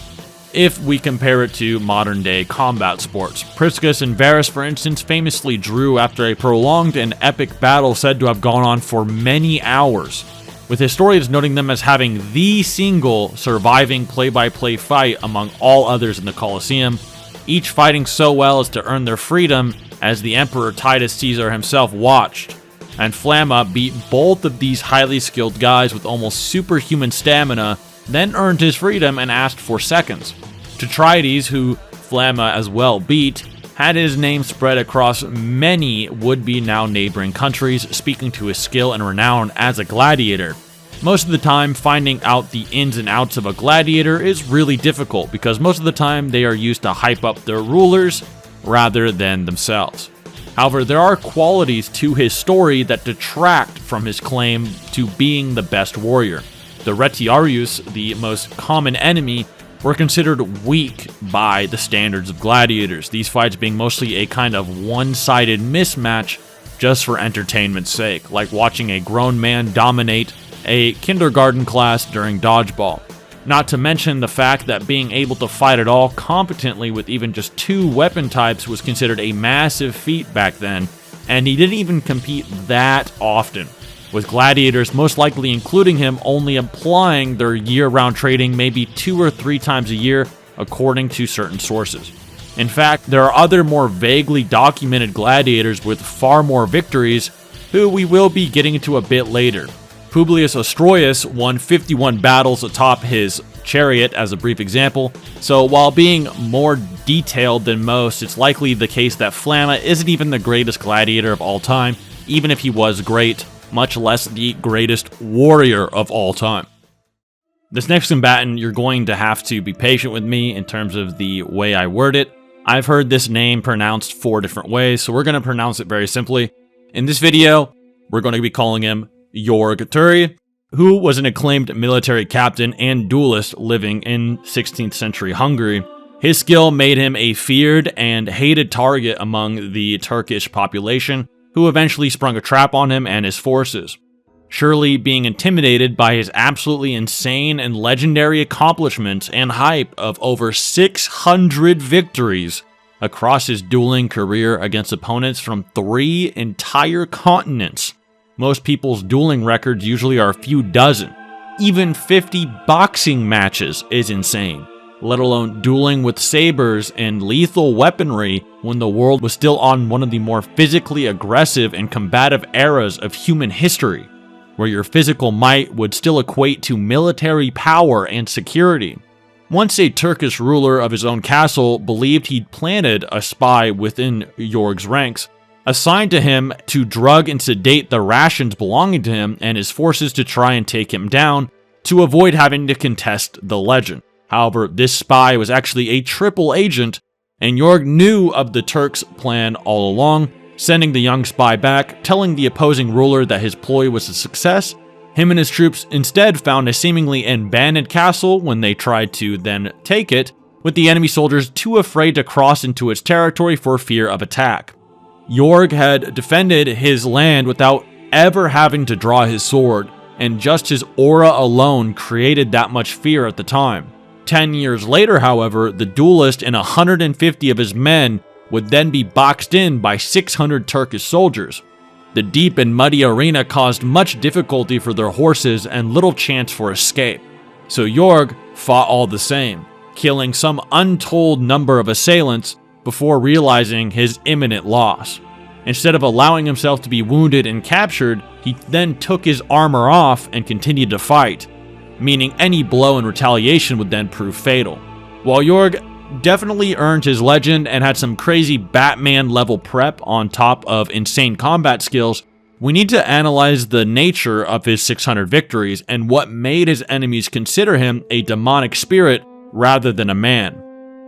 if we compare it to modern-day combat sports. Priscus and Varus, for instance, famously drew after a prolonged and epic battle said to have gone on for many hours, with historians noting them as having the single surviving play-by-play fight among all others in the Colosseum, each fighting so well as to earn their freedom as the Emperor Titus Caesar himself watched. And Flamma beat both of these highly skilled guys with almost superhuman stamina, then earned his freedom and asked for seconds. Trides, who Flamma as well beat, had his name spread across many would-be now neighboring countries, speaking to his skill and renown as a gladiator. Most of the time, finding out the ins and outs of a gladiator is really difficult because most of the time they are used to hype up their rulers rather than themselves. However, there are qualities to his story that detract from his claim to being the best warrior. The retiarius, the most common enemy, were considered weak by the standards of gladiators, these fights being mostly a kind of one-sided mismatch just for entertainment's sake, like watching a grown man dominate a kindergarten class during dodgeball. Not to mention the fact that being able to fight at all competently with even just 2 weapon types was considered a massive feat back then, and he didn't even compete that often, with gladiators most likely including him only applying their year-round training maybe 2 or 3 times a year, according to certain sources. In fact, there are other more vaguely documented gladiators with far more victories, who we will be getting into a bit later. Publius Ostroius won 51 battles atop his chariot as a brief example, so while being more detailed than most, it's likely the case that Flamma isn't even the greatest gladiator of all time, even if he was great, much less the greatest warrior of all time. This next combatant, you're going to have to be patient with me in terms of the way I word it. I've heard this name pronounced 4 different ways, so we're going to pronounce it very simply. In this video, we're going to be calling him Jorg Turi, who was an acclaimed military captain and duelist living in 16th century Hungary. His skill made him a feared and hated target among the Turkish population, who eventually sprung a trap on him and his forces. Surely being intimidated by his absolutely insane and legendary accomplishments and hype of over 600 victories across his dueling career against opponents from 3 entire continents. Most people's dueling records usually are a few dozen. Even 50 boxing matches is insane, let alone dueling with sabers and lethal weaponry when the world was still on one of the more physically aggressive and combative eras of human history. where your physical might would still equate to military power and security. Once a Turkish ruler of his own castle believed he'd planted a spy within Jorg's ranks, assigned to him to drug and sedate the rations belonging to him and his forces to try and take him down to avoid having to contest the legend. However, this spy was actually a triple agent, and Jorg knew of the Turks' plan all along, sending the young spy back, telling the opposing ruler that his ploy was a success. Him and his troops instead found a seemingly abandoned castle when they tried to then take it, with the enemy soldiers too afraid to cross into its territory for fear of attack. Jorg had defended his land without ever having to draw his sword, and just his aura alone created that much fear at the time. 10 years later, however, the duelist and 150 of his men would then be boxed in by 600 Turkish soldiers. The deep and muddy arena caused much difficulty for their horses and little chance for escape. So Jorg fought all the same, killing some untold number of assailants before realizing his imminent loss. Instead of allowing himself to be wounded and captured, he then took his armor off and continued to fight, meaning any blow in retaliation would then prove fatal. While Jorg definitely earned his legend and had some crazy Batman level prep on top of insane combat skills, we need to analyze the nature of his 600 victories and what made his enemies consider him a demonic spirit rather than a man.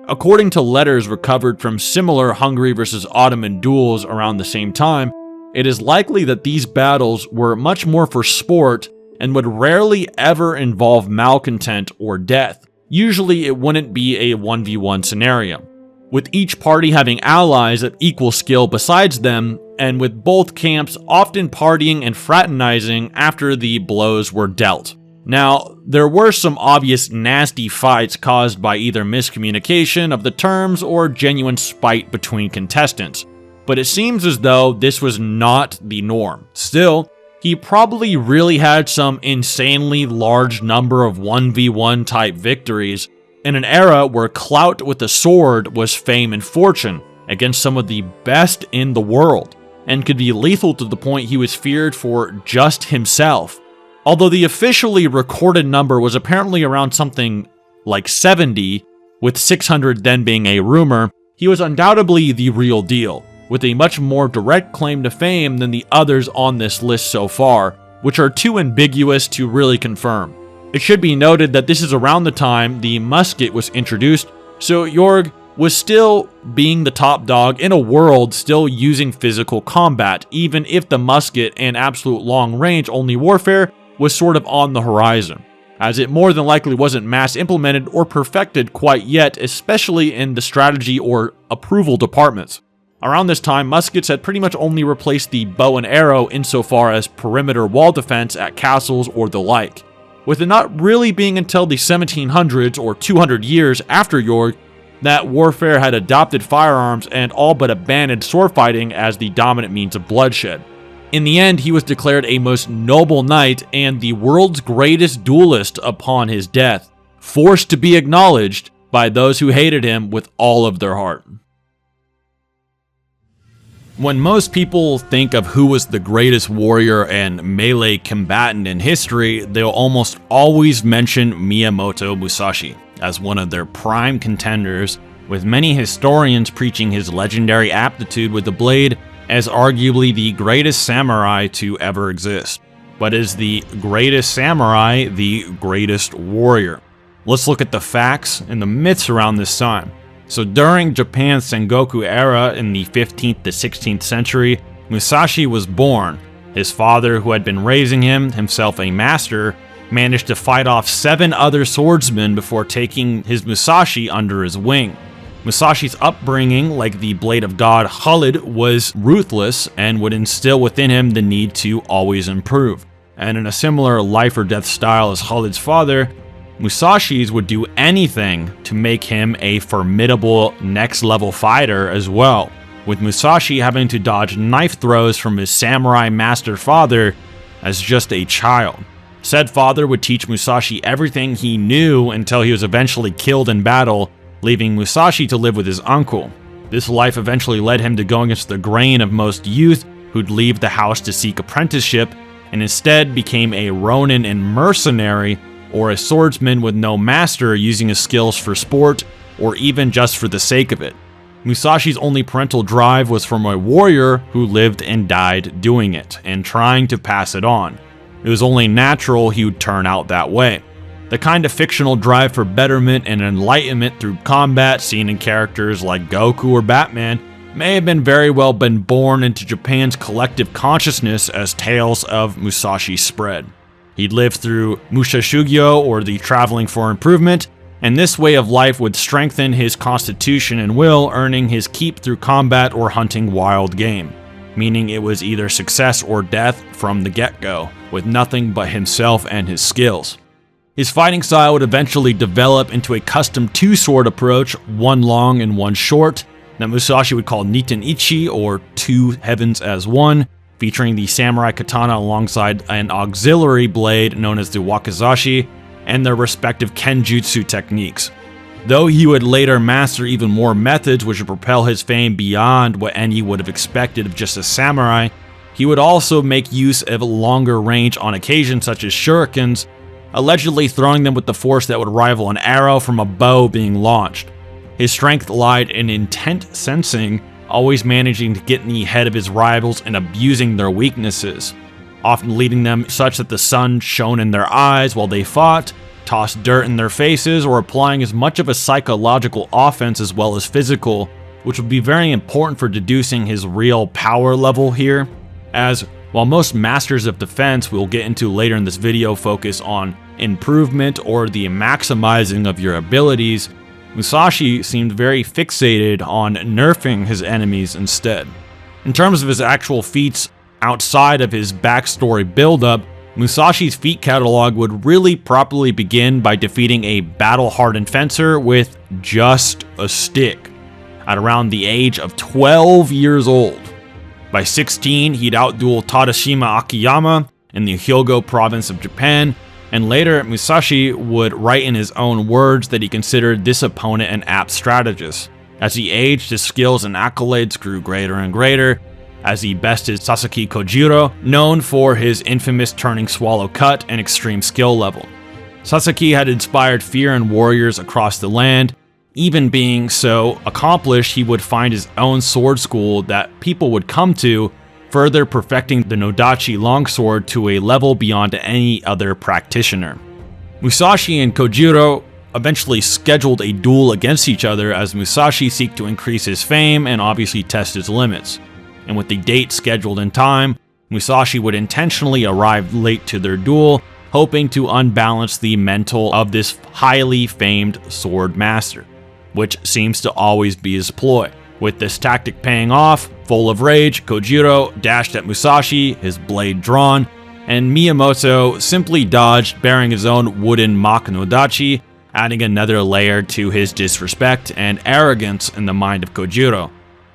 According to letters recovered from similar Hungary versus Ottoman duels around the same time, it is likely that these battles were much more for sport and would rarely ever involve malcontent or death. Usually it wouldn't be a 1v1 scenario, with each party having allies of equal skill besides them, and with both camps often partying and fraternizing after the blows were dealt. Now, there were some obvious nasty fights caused by either miscommunication of the terms or genuine spite between contestants, but it seems as though this was not the norm. Still, he probably really had some insanely large number of 1v1 type victories in an era where clout with the sword was fame and fortune against some of the best in the world, and could be lethal to the point he was feared for just himself. Although the officially recorded number was apparently around something like 70, with 600 then being a rumor, he was undoubtedly the real deal, with a much more direct claim to fame than the others on this list so far, which are too ambiguous to really confirm. It should be noted that this is around the time the musket was introduced, so Jorg was still being the top dog in a world still using physical combat, even if the musket and absolute long-range only warfare was sort of on the horizon, as it more than likely wasn't mass implemented or perfected quite yet, especially in the strategy or approval departments. Around this time, muskets had pretty much only replaced the bow and arrow insofar as perimeter wall defense at castles or the like, with it not really being until the 1700s or 200 years after Jorg that warfare had adopted firearms and all but abandoned sword fighting as the dominant means of bloodshed. In the end, he was declared a most noble knight and the world's greatest duelist upon his death, forced to be acknowledged by those who hated him with all of their heart. When most people think of who was the greatest warrior and melee combatant in history, they'll almost always mention Miyamoto Musashi as one of their prime contenders, with many historians preaching his legendary aptitude with the blade as arguably the greatest samurai to ever exist. But is the greatest samurai the greatest warrior? Let's look at the facts and the myths around this time. So during Japan's Sengoku era in the 15th to 16th century, Musashi was born. His father, who had been raising him, himself a master, managed to fight off 7 other swordsmen before taking his Musashi under his wing. Musashi's upbringing, like the Blade of God Khalid, was ruthless and would instill within him the need to always improve. And in a similar life or death style as Khalid's father, Musashi's would do anything to make him a formidable next-level fighter as well, with Musashi having to dodge knife throws from his samurai master father as just a child. Said father would teach Musashi everything he knew until he was eventually killed in battle, leaving Musashi to live with his uncle. This life eventually led him to go against the grain of most youth who'd leave the house to seek apprenticeship and instead became a ronin and mercenary, or a swordsman with no master using his skills for sport or even just for the sake of it. Musashi's only parental drive was from a warrior who lived and died doing it, and trying to pass it on. It was only natural he would turn out that way. The kind of fictional drive for betterment and enlightenment through combat seen in characters like Goku or Batman may have very well been born into Japan's collective consciousness as tales of Musashi spread. He'd lived through Mushashugyo, or the traveling for improvement, and this way of life would strengthen his constitution and will, earning his keep through combat or hunting wild game, meaning it was either success or death from the get-go, with nothing but himself and his skills. His fighting style would eventually develop into a custom two-sword approach, one long and one short, that Musashi would call Niten Ichi, or two heavens as one, featuring the samurai katana alongside an auxiliary blade known as the wakizashi, and their respective kenjutsu techniques. Though he would later master even more methods which would propel his fame beyond what any would have expected of just a samurai, he would also make use of longer range on occasion, such as shurikens, allegedly throwing them with the force that would rival an arrow from a bow being launched. His strength lied in intent sensing, always managing to get in the head of his rivals and abusing their weaknesses, often leading them such that the sun shone in their eyes while they fought, tossed dirt in their faces, or applying as much of a psychological offense as well as physical, which would be very important for deducing his real power level here, as while most masters of defense we'll get into later in this video focus on improvement or the maximizing of your abilities, Musashi seemed very fixated on nerfing his enemies instead. In terms of his actual feats outside of his backstory build-up, Musashi's feat catalog would really properly begin by defeating a battle-hardened fencer with just a stick, at around the age of 12 years old. By 16, he'd outduel Tadashima Akiyama in the Hyogo province of Japan, and later Musashi would write in his own words that he considered this opponent an apt strategist. As he aged, his skills and accolades grew greater and greater, as he bested Sasaki Kojiro, known for his infamous turning swallow cut and extreme skill level. Sasaki had inspired fear in warriors across the land. Even being so accomplished, he would find his own sword school that people would come to, further perfecting the Nodachi longsword to a level beyond any other practitioner. Musashi and Kojiro eventually scheduled a duel against each other as Musashi seeked to increase his fame and obviously test his limits. And with the date scheduled in time, Musashi would intentionally arrive late to their duel, hoping to unbalance the mental of this highly famed sword master, which seems to always be his ploy. With this tactic paying off, full of rage, Kojiro dashed at Musashi, his blade drawn, and Miyamoto simply dodged, bearing his own wooden Makanodachi, adding another layer to his disrespect and arrogance in the mind of Kojiro.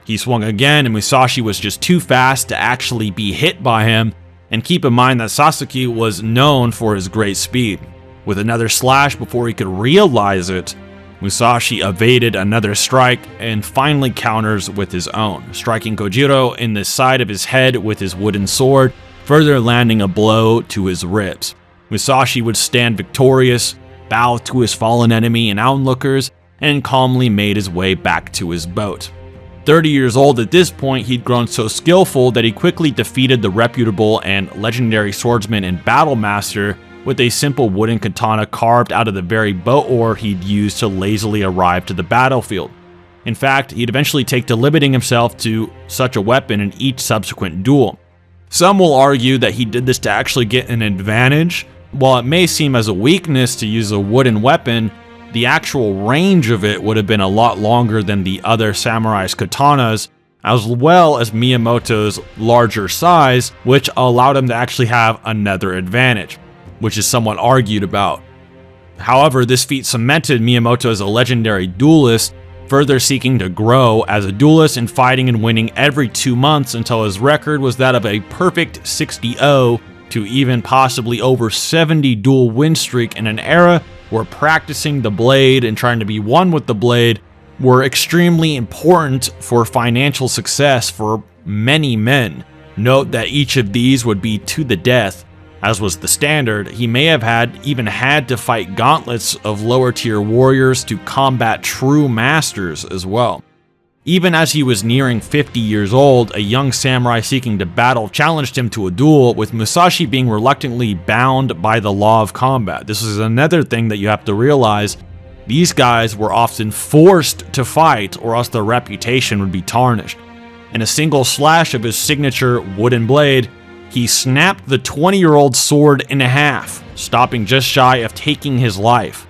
He swung again, and Musashi was just too fast to actually be hit by him, and keep in mind that Sasaki was known for his great speed. With another slash before he could realize it, Musashi evaded another strike and finally counters with his own, striking Kojiro in the side of his head with his wooden sword, further landing a blow to his ribs. Musashi would stand victorious, bow to his fallen enemy and onlookers, and calmly made his way back to his boat. 30 years old at this point, he'd grown so skillful that he quickly defeated the reputable and legendary swordsman and battle master with a simple wooden katana carved out of the very boat oar he'd used to lazily arrive to the battlefield. In fact, he'd eventually take to limiting himself to such a weapon in each subsequent duel. Some will argue that he did this to actually get an advantage. While it may seem as a weakness to use a wooden weapon, the actual range of it would have been a lot longer than the other samurai's katanas, as well as Miyamoto's larger size, which allowed him to actually have another advantage, which is somewhat argued about. However, this feat cemented Miyamoto as a legendary duelist, further seeking to grow as a duelist and fighting and winning every 2 months until his record was that of a perfect 60-0 to even possibly over 70 duel win streak in an era where practicing the blade and trying to be one with the blade were extremely important for financial success for many men. Note that each of these would be to the death. As was the standard, he may have even had to fight gauntlets of lower tier warriors to combat true masters as well. Even as he was nearing 50 years old, a young samurai seeking to battle challenged him to a duel, with Musashi being reluctantly bound by the law of combat. This is another thing that you have to realize. These guys were often forced to fight, or else their reputation would be tarnished. In a single slash of his signature wooden blade, he snapped the 20-year-old sword in half, stopping just shy of taking his life,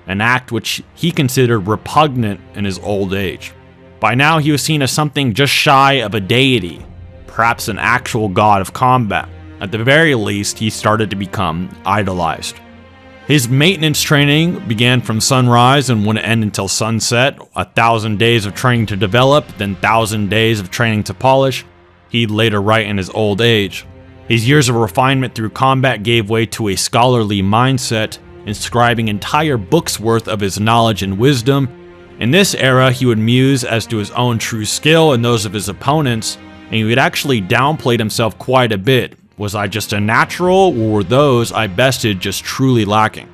an act which he considered repugnant in his old age. By now, he was seen as something just shy of a deity, perhaps an actual god of combat. At the very least, he started to become idolized. His maintenance training began from sunrise and wouldn't end until sunset. 1,000 days of training to develop, then 1,000 days of training to polish. He'd later write in his old age. His years of refinement through combat gave way to a scholarly mindset, inscribing entire books worth of his knowledge and wisdom. In this era, he would muse as to his own true skill and those of his opponents, and he would actually downplay himself quite a bit. Was I just a natural, or were those I bested just truly lacking?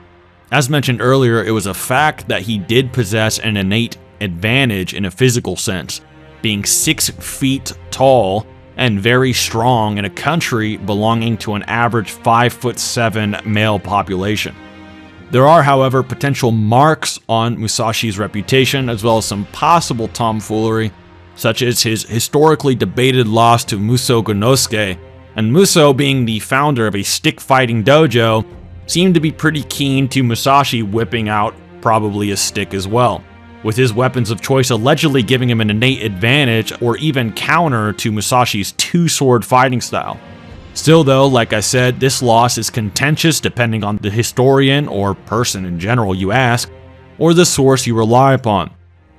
As mentioned earlier, it was a fact that he did possess an innate advantage in a physical sense, being 6 feet tall and very strong in a country belonging to an average 5'7" male population. There are, however, potential marks on Musashi's reputation, as well as some possible tomfoolery, such as his historically debated loss to Muso Gonosuke, and Muso, being the founder of a stick-fighting dojo, seemed to be pretty keen to Musashi whipping out probably a stick as well, with his weapons of choice allegedly giving him an innate advantage or even counter to Musashi's two-sword fighting style. Still though, like I said, this loss is contentious depending on the historian or person in general you ask, or the source you rely upon.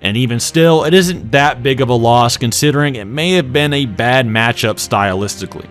And even still, it isn't that big of a loss considering it may have been a bad matchup stylistically.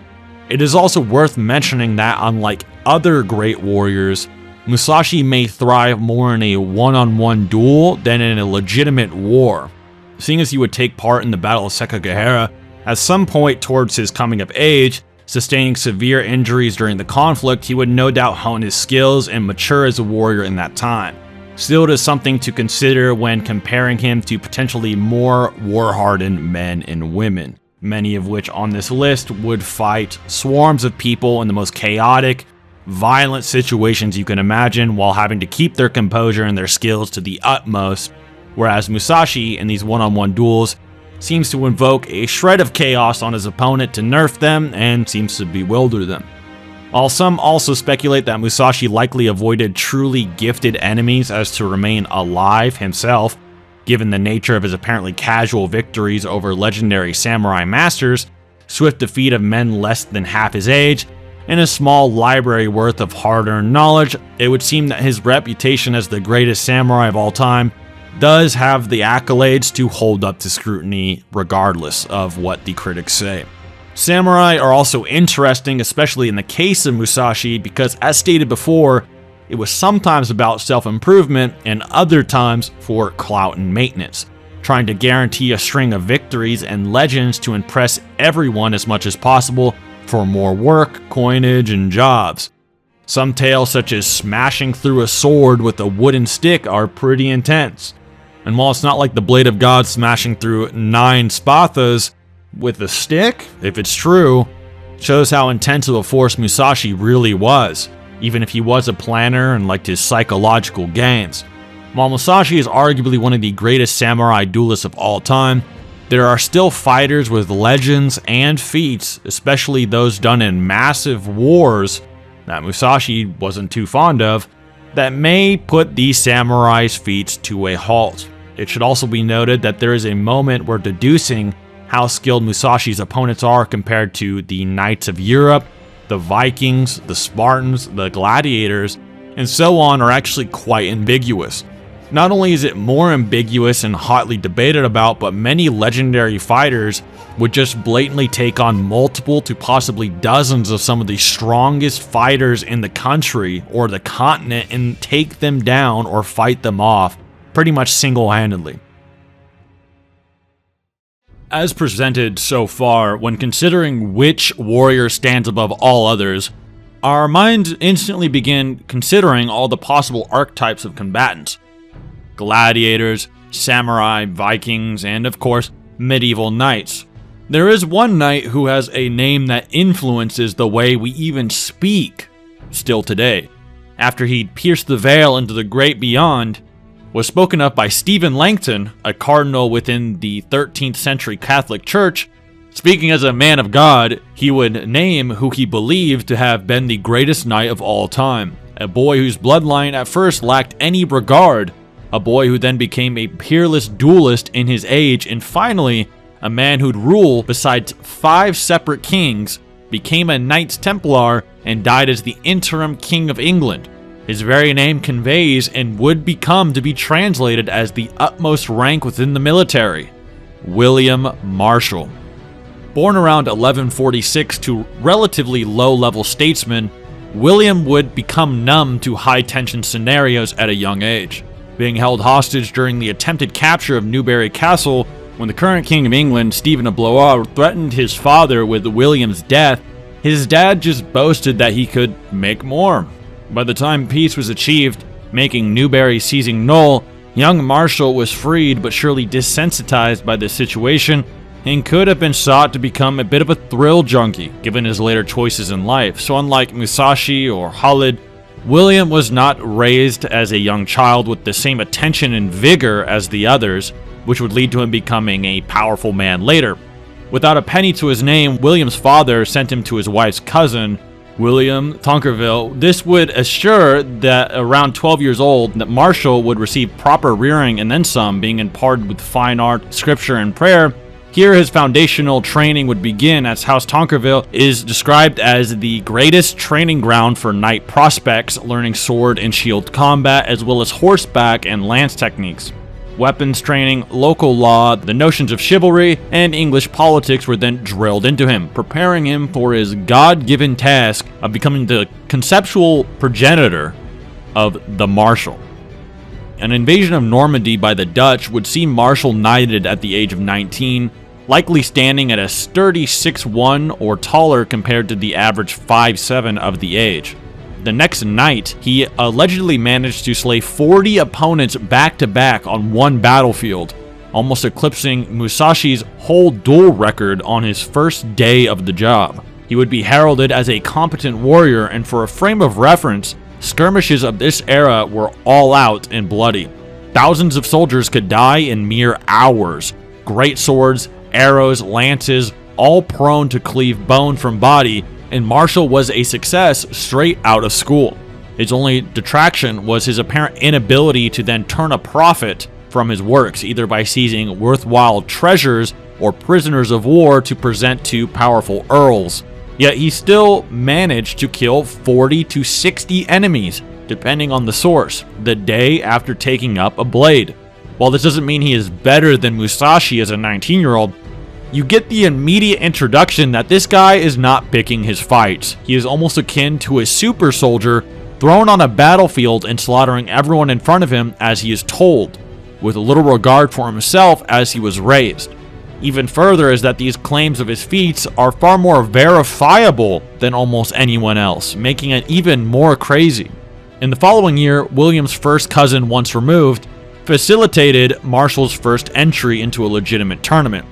It is also worth mentioning that unlike other great warriors, Musashi may thrive more in a one-on-one duel than in a legitimate war. Seeing as he would take part in the Battle of Sekigahara, at some point towards his coming of age, sustaining severe injuries during the conflict, he would no doubt hone his skills and mature as a warrior in that time. Still, it is something to consider when comparing him to potentially more war-hardened men and women, many of which on this list would fight swarms of people in the most chaotic, violent situations you can imagine while having to keep their composure and their skills to the utmost, whereas Musashi in these one-on-one duels seems to invoke a shred of chaos on his opponent to nerf them and seems to bewilder them. While some also speculate that Musashi likely avoided truly gifted enemies as to remain alive himself, given the nature of his apparently casual victories over legendary samurai masters, swift defeat of men less than half his age, and a small library worth of hard-earned knowledge, it would seem that his reputation as the greatest samurai of all time does have the accolades to hold up to scrutiny regardless of what the critics say. Samurai are also interesting, especially in the case of Musashi, because as stated before, it was sometimes about self-improvement and other times for clout and maintenance, trying to guarantee a string of victories and legends to impress everyone as much as possible for more work, coinage, and jobs. Some tales such as smashing through a sword with a wooden stick are pretty intense. And while it's not like the Blade of God smashing through 9 spathas with a stick, if it's true, it shows how intense of a force Musashi really was, even if he was a planner and liked his psychological games. While Musashi is arguably one of the greatest samurai duelists of all time, there are still fighters with legends and feats, especially those done in massive wars that Musashi wasn't too fond of, that may put these samurai's feats to a halt. It should also be noted that there is a moment where deducing how skilled Musashi's opponents are compared to the Knights of Europe, the Vikings, the Spartans, the gladiators, and so on are actually quite ambiguous. Not only is it more ambiguous and hotly debated about, but many legendary fighters would just blatantly take on multiple to possibly dozens of some of the strongest fighters in the country or the continent and take them down or fight them off pretty much single-handedly. As presented so far, when considering which warrior stands above all others, our minds instantly begin considering all the possible archetypes of combatants. Gladiators, samurai, Vikings, and of course, medieval knights. There is one knight who has a name that influences the way we even speak still today. After he'd pierced the veil into the great beyond, was spoken of by Stephen Langton, a cardinal within the 13th century Catholic Church. Speaking as a man of God, he would name who he believed to have been the greatest knight of all time, a boy whose bloodline at first lacked any regard, a boy who then became a peerless duelist in his age, and finally, a man who'd rule besides 5 separate kings, became a Knights Templar, and died as the interim King of England. His very name conveys and would become to be translated as the utmost rank within the military, William Marshall. Born around 1146 to relatively low-level statesmen, William would become numb to high-tension scenarios at a young age. Being held hostage during the attempted capture of Newbury Castle, when the current King of England, Stephen of Blois, threatened his father with William's death, his dad just boasted that he could make more. By the time peace was achieved, making Newbury seizing null, young Marshall was freed but surely desensitized by the situation and could have been sought to become a bit of a thrill junkie given his later choices in life. So unlike Musashi or Khalid, William was not raised as a young child with the same attention and vigor as the others, which would lead to him becoming a powerful man later. Without a penny to his name, William's father sent him to his wife's cousin, William Tonkerville. This would assure that around 12 years old, that Marshall would receive proper rearing and then some, being imparted with fine art, scripture, and prayer. Here his foundational training would begin, as House Tonkerville is described as the greatest training ground for knight prospects, learning sword and shield combat, as well as horseback and lance techniques. Weapons training, local law, the notions of chivalry, and English politics were then drilled into him, preparing him for his God-given task of becoming the conceptual progenitor of the Marshal. An invasion of Normandy by the Dutch would see Marshall knighted at the age of 19, likely standing at a sturdy 6'1" or taller compared to the average 5'7" of the age. The next night, he allegedly managed to slay 40 opponents back-to-back on one battlefield, almost eclipsing Musashi's whole duel record on his first day of the job. He would be heralded as a competent warrior, and for a frame of reference, skirmishes of this era were all out and bloody. Thousands of soldiers could die in mere hours. Great swords, arrows, lances, all prone to cleave bone from body, and Marshall was a success straight out of school. His only detraction was his apparent inability to then turn a profit from his works, either by seizing worthwhile treasures or prisoners of war to present to powerful earls. Yet he still managed to kill 40 to 60 enemies, depending on the source, the day after taking up a blade. While this doesn't mean he is better than Musashi as a 19-year-old, you get the immediate introduction that this guy is not picking his fights. He is almost akin to a super soldier thrown on a battlefield and slaughtering everyone in front of him as he is told, with little regard for himself as he was raised. Even further is that these claims of his feats are far more verifiable than almost anyone else, making it even more crazy. In the following year, William's first cousin, once removed, facilitated Marshall's first entry into a legitimate tournament.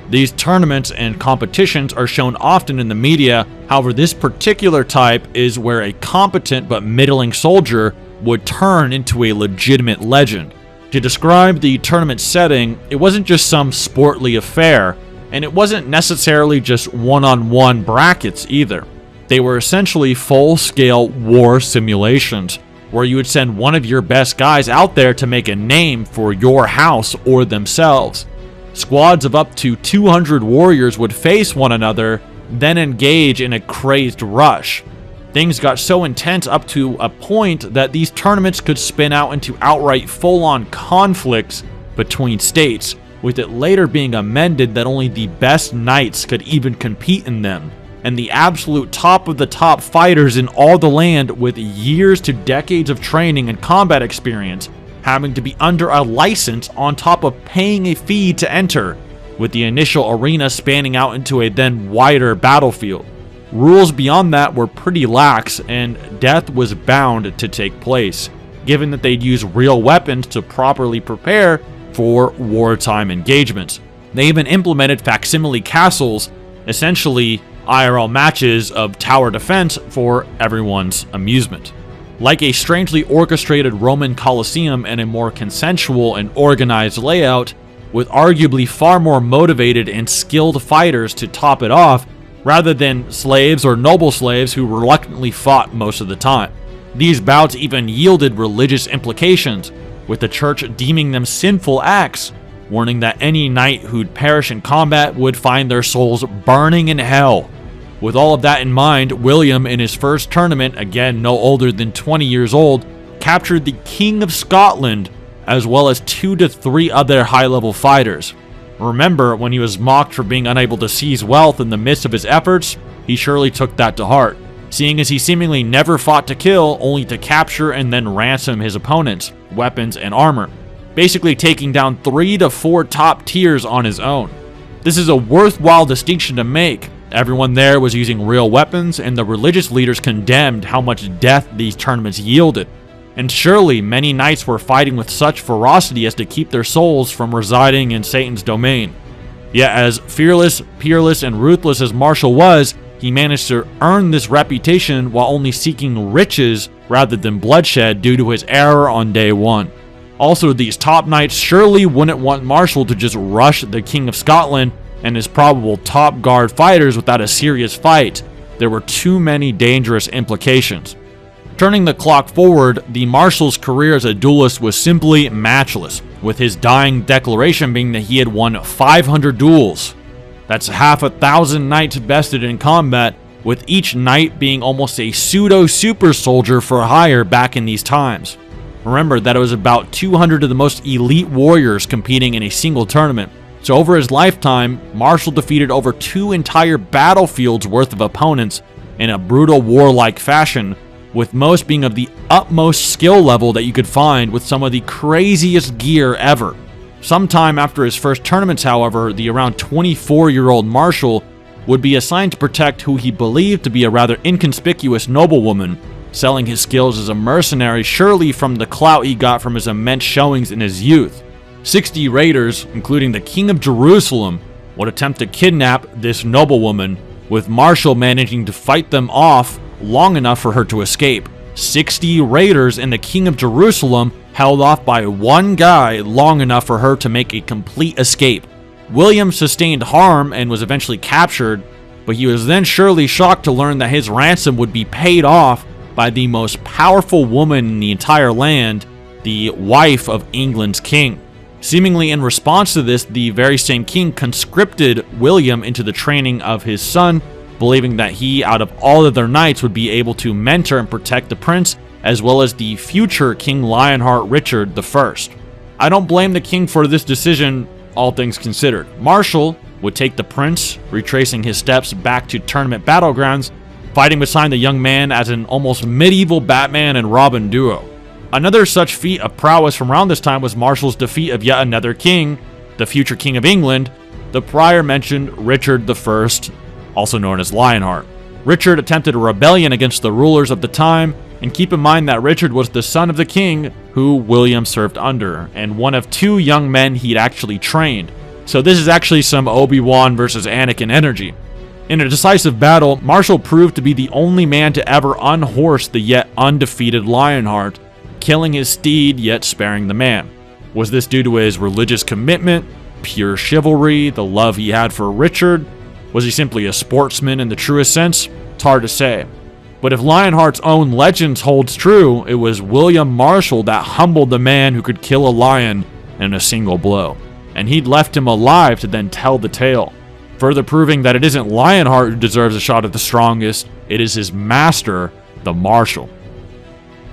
These tournaments and competitions are shown often in the media. However, this particular type is where a competent but middling soldier would turn into a legitimate legend. To describe the tournament setting, it wasn't just some sportly affair, and it wasn't necessarily just one-on-one brackets either. They were essentially full-scale war simulations, where you would send one of your best guys out there to make a name for your house or themselves. Squads of up to 200 warriors would face one another, then engage in a crazed rush. Things got so intense up to a point that these tournaments could spin out into outright full-on conflicts between states, with it later being amended that only the best knights could even compete in them, and the absolute top of the top fighters in all the land with years to decades of training and combat experience having to be under a license on top of paying a fee to enter, with the initial arena spanning out into a then wider battlefield. Rules beyond that were pretty lax, and death was bound to take place, given that they'd use real weapons to properly prepare for wartime engagements. They even implemented facsimile castles, essentially IRL matches of tower defense for everyone's amusement. Like a strangely orchestrated Roman Colosseum and a more consensual and organized layout, with arguably far more motivated and skilled fighters to top it off, rather than slaves or noble slaves who reluctantly fought most of the time. These bouts even yielded religious implications, with the church deeming them sinful acts, warning that any knight who'd perish in combat would find their souls burning in hell. With all of that in mind, William, in his first tournament, again no older than 20 years old, captured the King of Scotland, as well as 2 to 3 other high-level fighters. Remember, when he was mocked for being unable to seize wealth in the midst of his efforts, he surely took that to heart, seeing as he seemingly never fought to kill, only to capture and then ransom his opponents, weapons, and armor, basically taking down 3 to 4 top tiers on his own. This is a worthwhile distinction to make. Everyone there was using real weapons, and the religious leaders condemned how much death these tournaments yielded. And surely many knights were fighting with such ferocity as to keep their souls from residing in Satan's domain. Yet as fearless, peerless, and ruthless as Marshall was, he managed to earn this reputation while only seeking riches rather than bloodshed due to his error on day one. Also, these top knights surely wouldn't want Marshall to just rush the King of Scotland and his probable top guard fighters without a serious fight. There were too many dangerous implications. Turning the clock forward, the Marshal's career as a duelist was simply matchless, with his dying declaration being that he had won 500 duels. That's half 1,000 knights bested in combat, with each knight being almost a pseudo-super soldier for hire back in these times. Remember that it was about 200 of the most elite warriors competing in a single tournament, so over his lifetime, Marshall defeated over 2 entire battlefields worth of opponents in a brutal warlike fashion, with most being of the utmost skill level that you could find with some of the craziest gear ever. Sometime after his first tournaments, however, the around 24-year-old Marshall would be assigned to protect who he believed to be a rather inconspicuous noblewoman, selling his skills as a mercenary surely from the clout he got from his immense showings in his youth. 60 raiders, including the King of Jerusalem, would attempt to kidnap this noblewoman, with Marshall managing to fight them off long enough for her to escape. 60 raiders and the King of Jerusalem held off by one guy long enough for her to make a complete escape. William sustained harm and was eventually captured, but he was then surely shocked to learn that his ransom would be paid off by the most powerful woman in the entire land, the wife of England's king. Seemingly in response to this, the very same king conscripted William into the training of his son, believing that he, out of all other knights, would be able to mentor and protect the prince, as well as the future King Lionheart Richard I. I don't blame the king for this decision, all things considered. Marshall would take the prince, retracing his steps back to tournament battlegrounds, fighting beside the young man as an almost medieval Batman and Robin duo. Another such feat of prowess from around this time was Marshall's defeat of yet another king, the future King of England, the prior mentioned Richard I, also known as Lionheart. Richard attempted a rebellion against the rulers of the time, and keep in mind that Richard was the son of the king who William served under, and one of 2 young men he'd actually trained. So this is actually some Obi-Wan versus Anakin energy. In a decisive battle, Marshall proved to be the only man to ever unhorse the yet undefeated Lionheart, killing his steed yet sparing the man. Was this due to his religious commitment, pure chivalry, the love he had for Richard? Was he simply a sportsman in the truest sense? It's hard to say. But if Lionheart's own legends holds true, it was William Marshall that humbled the man who could kill a lion in a single blow. And he'd left him alive to then tell the tale, further proving that it isn't Lionheart who deserves a shot at the strongest, it is his master, the Marshal.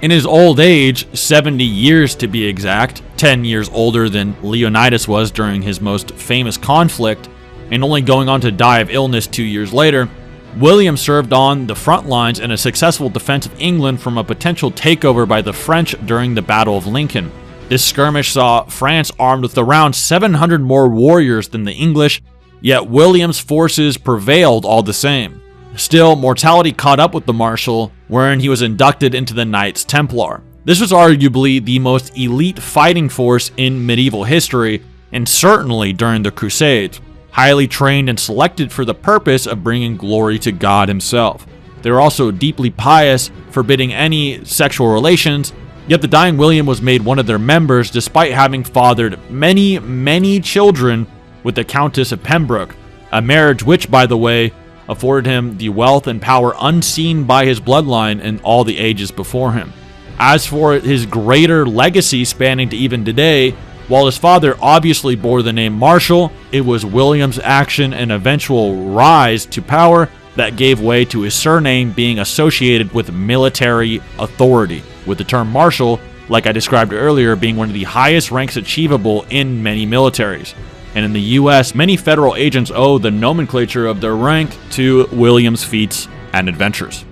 In his old age, 70 years to be exact, 10 years older than Leonidas was during his most famous conflict, and only going on to die of illness 2 years later, William served on the front lines in a successful defense of England from a potential takeover by the French during the Battle of Lincoln. This skirmish saw France armed with around 700 more warriors than the English, yet William's forces prevailed all the same. Still, mortality caught up with the Marshal, wherein he was inducted into the Knights Templar. This was arguably the most elite fighting force in medieval history, and certainly during the Crusades, highly trained and selected for the purpose of bringing glory to God himself. They were also deeply pious, forbidding any sexual relations, yet the dying William was made one of their members despite having fathered many children with the Countess of Pembroke, a marriage which, by the way, afforded him the wealth and power unseen by his bloodline in all the ages before him. As for his greater legacy spanning to even today, while his father obviously bore the name Marshal, it was William's action and eventual rise to power that gave way to his surname being associated with military authority, with the term Marshal, like I described earlier, being one of the highest ranks achievable in many militaries. And in the US, many federal agents owe the nomenclature of their rank to William's feats and adventures.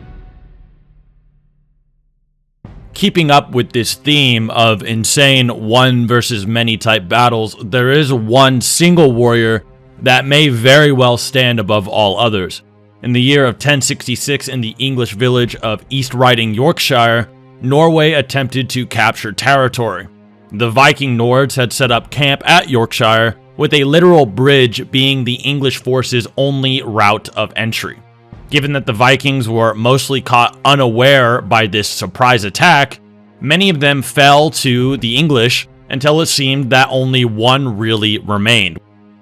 Keeping up with this theme of insane one versus many type battles, there is one single warrior that may very well stand above all others. In the year of 1066 in the English village of East Riding, Yorkshire, Norway attempted to capture territory. The Viking Nords had set up camp at Yorkshire, with a literal bridge being the English forces' only route of entry. Given that the Vikings were mostly caught unaware by this surprise attack, many of them fell to the English until it seemed that only one really remained.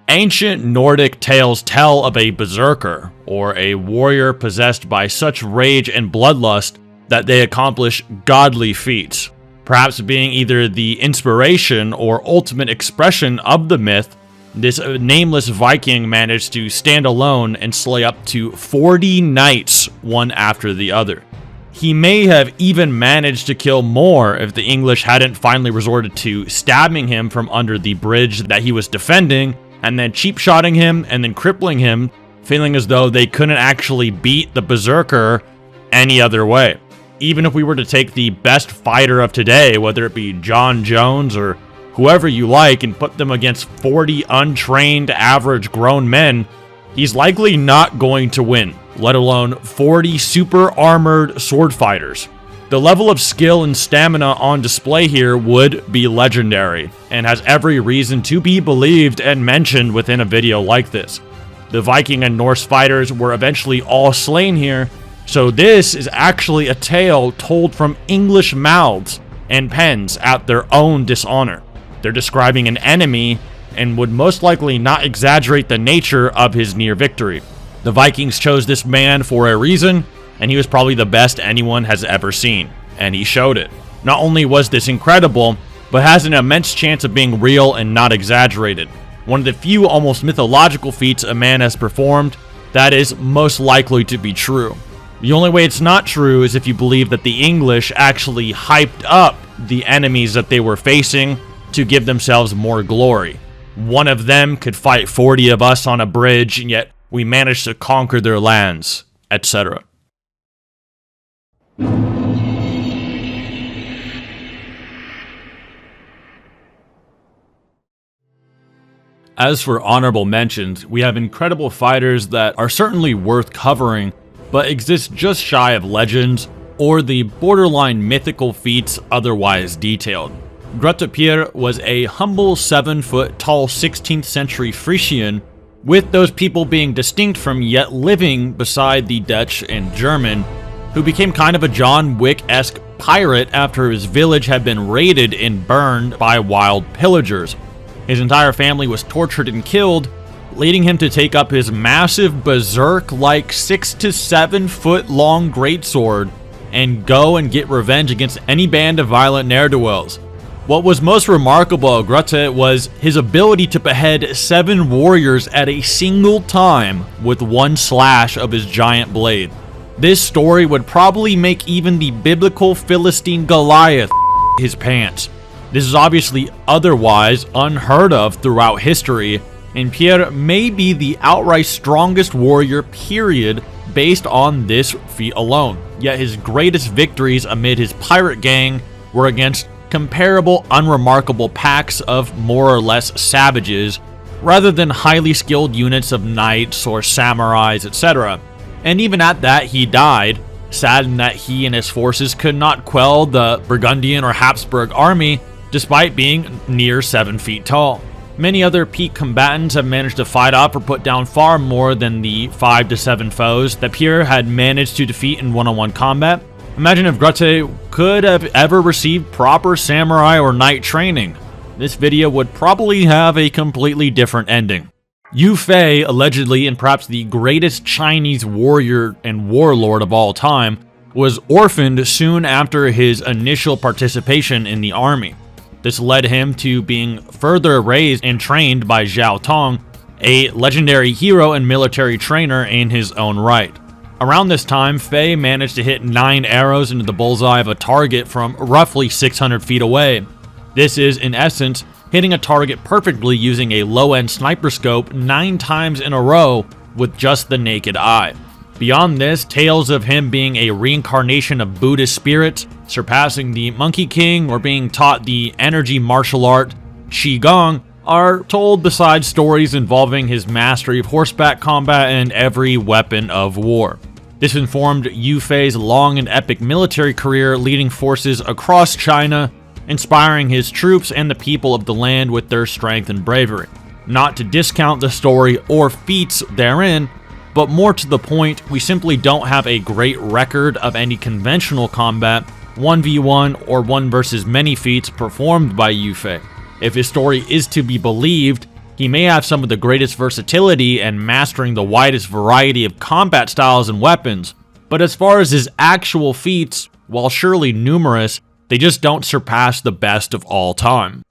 Ancient Nordic tales tell of a berserker, or a warrior possessed by such rage and bloodlust that they accomplish godly feats, perhaps being either the inspiration or ultimate expression of the myth. This nameless Viking managed to stand alone and slay up to 40 knights, one after the other. He may have even managed to kill more if the English hadn't finally resorted to stabbing him from under the bridge that he was defending, and then cheap-shotting him and then crippling him, feeling as though they couldn't actually beat the berserker any other way. Even if we were to take the best fighter of today, whether it be Jon Jones or whoever you like, and put them against 40 untrained average grown men, he's likely not going to win, let alone 40 super armored sword fighters. The level of skill and stamina on display here would be legendary, and has every reason to be believed and mentioned within a video like this. The Viking and Norse fighters were eventually all slain here, so this is actually a tale told from English mouths and pens at their own dishonor. They're describing an enemy and would most likely not exaggerate the nature of his near victory. The Vikings chose this man for a reason, and he was probably the best anyone has ever seen, and he showed it. Not only was this incredible, but has an immense chance of being real and not exaggerated. One of the few almost mythological feats a man has performed that is most likely to be true. The only way it's not true is if you believe that the English actually hyped up the enemies that they were facing to give themselves more glory. One of them could fight 40 of us on a bridge, and yet we managed to conquer their lands, etc. As for honorable mentions, we have incredible fighters that are certainly worth covering, but exist just shy of legends or the borderline mythical feats otherwise detailed. Grotte-Pierre was a humble 7-foot tall 16th century Frisian, with those people being distinct from yet living beside the Dutch and German, who became kind of a John Wick-esque pirate after his village had been raided and burned by wild pillagers. His entire family was tortured and killed, leading him to take up his massive berserk-like 6 to 7 foot long greatsword and go and get revenge against any band of violent ne'er-do-wells. What was most remarkable of Grotte was his ability to behead 7 warriors at a single time with one slash of his giant blade. This story would probably make even the biblical Philistine Goliath his pants. This is obviously otherwise unheard of throughout history, and Pierre may be the outright strongest warrior period based on this feat alone. Yet his greatest victories amid his pirate gang were against comparable, unremarkable packs of more or less savages, rather than highly skilled units of knights or samurais, etc. And even at that, he died, saddened that he and his forces could not quell the Burgundian or Habsburg army, despite being near 7 feet tall. Many other peak combatants have managed to fight off or put down far more than the 5 to 7 foes that Pierre had managed to defeat in one-on-one combat. Imagine if Grotte could have ever received proper samurai or knight training. This video would probably have a completely different ending. Yu Fei, allegedly and perhaps the greatest Chinese warrior and warlord of all time, was orphaned soon after his initial participation in the army. This led him to being further raised and trained by Zhao Tong, a legendary hero and military trainer in his own right. Around this time, Fei managed to hit 9 arrows into the bullseye of a target from roughly 600 feet away. This is, in essence, hitting a target perfectly using a low-end sniper scope 9 times in a row with just the naked eye. Beyond this, tales of him being a reincarnation of Buddhist spirits, surpassing the Monkey King, or being taught the energy martial art Qigong are told, besides stories involving his mastery of horseback combat and every weapon of war. This informed Yu Fei's long and epic military career, leading forces across China, inspiring his troops and the people of the land with their strength and bravery. Not to discount the story or feats therein, but more to the point, we simply don't have a great record of any conventional combat, 1v1 or 1 versus many feats performed by Yu Fei. If his story is to be believed, he may have some of the greatest versatility and mastering the widest variety of combat styles and weapons, but as far as his actual feats, while surely numerous, they just don't surpass the best of all time.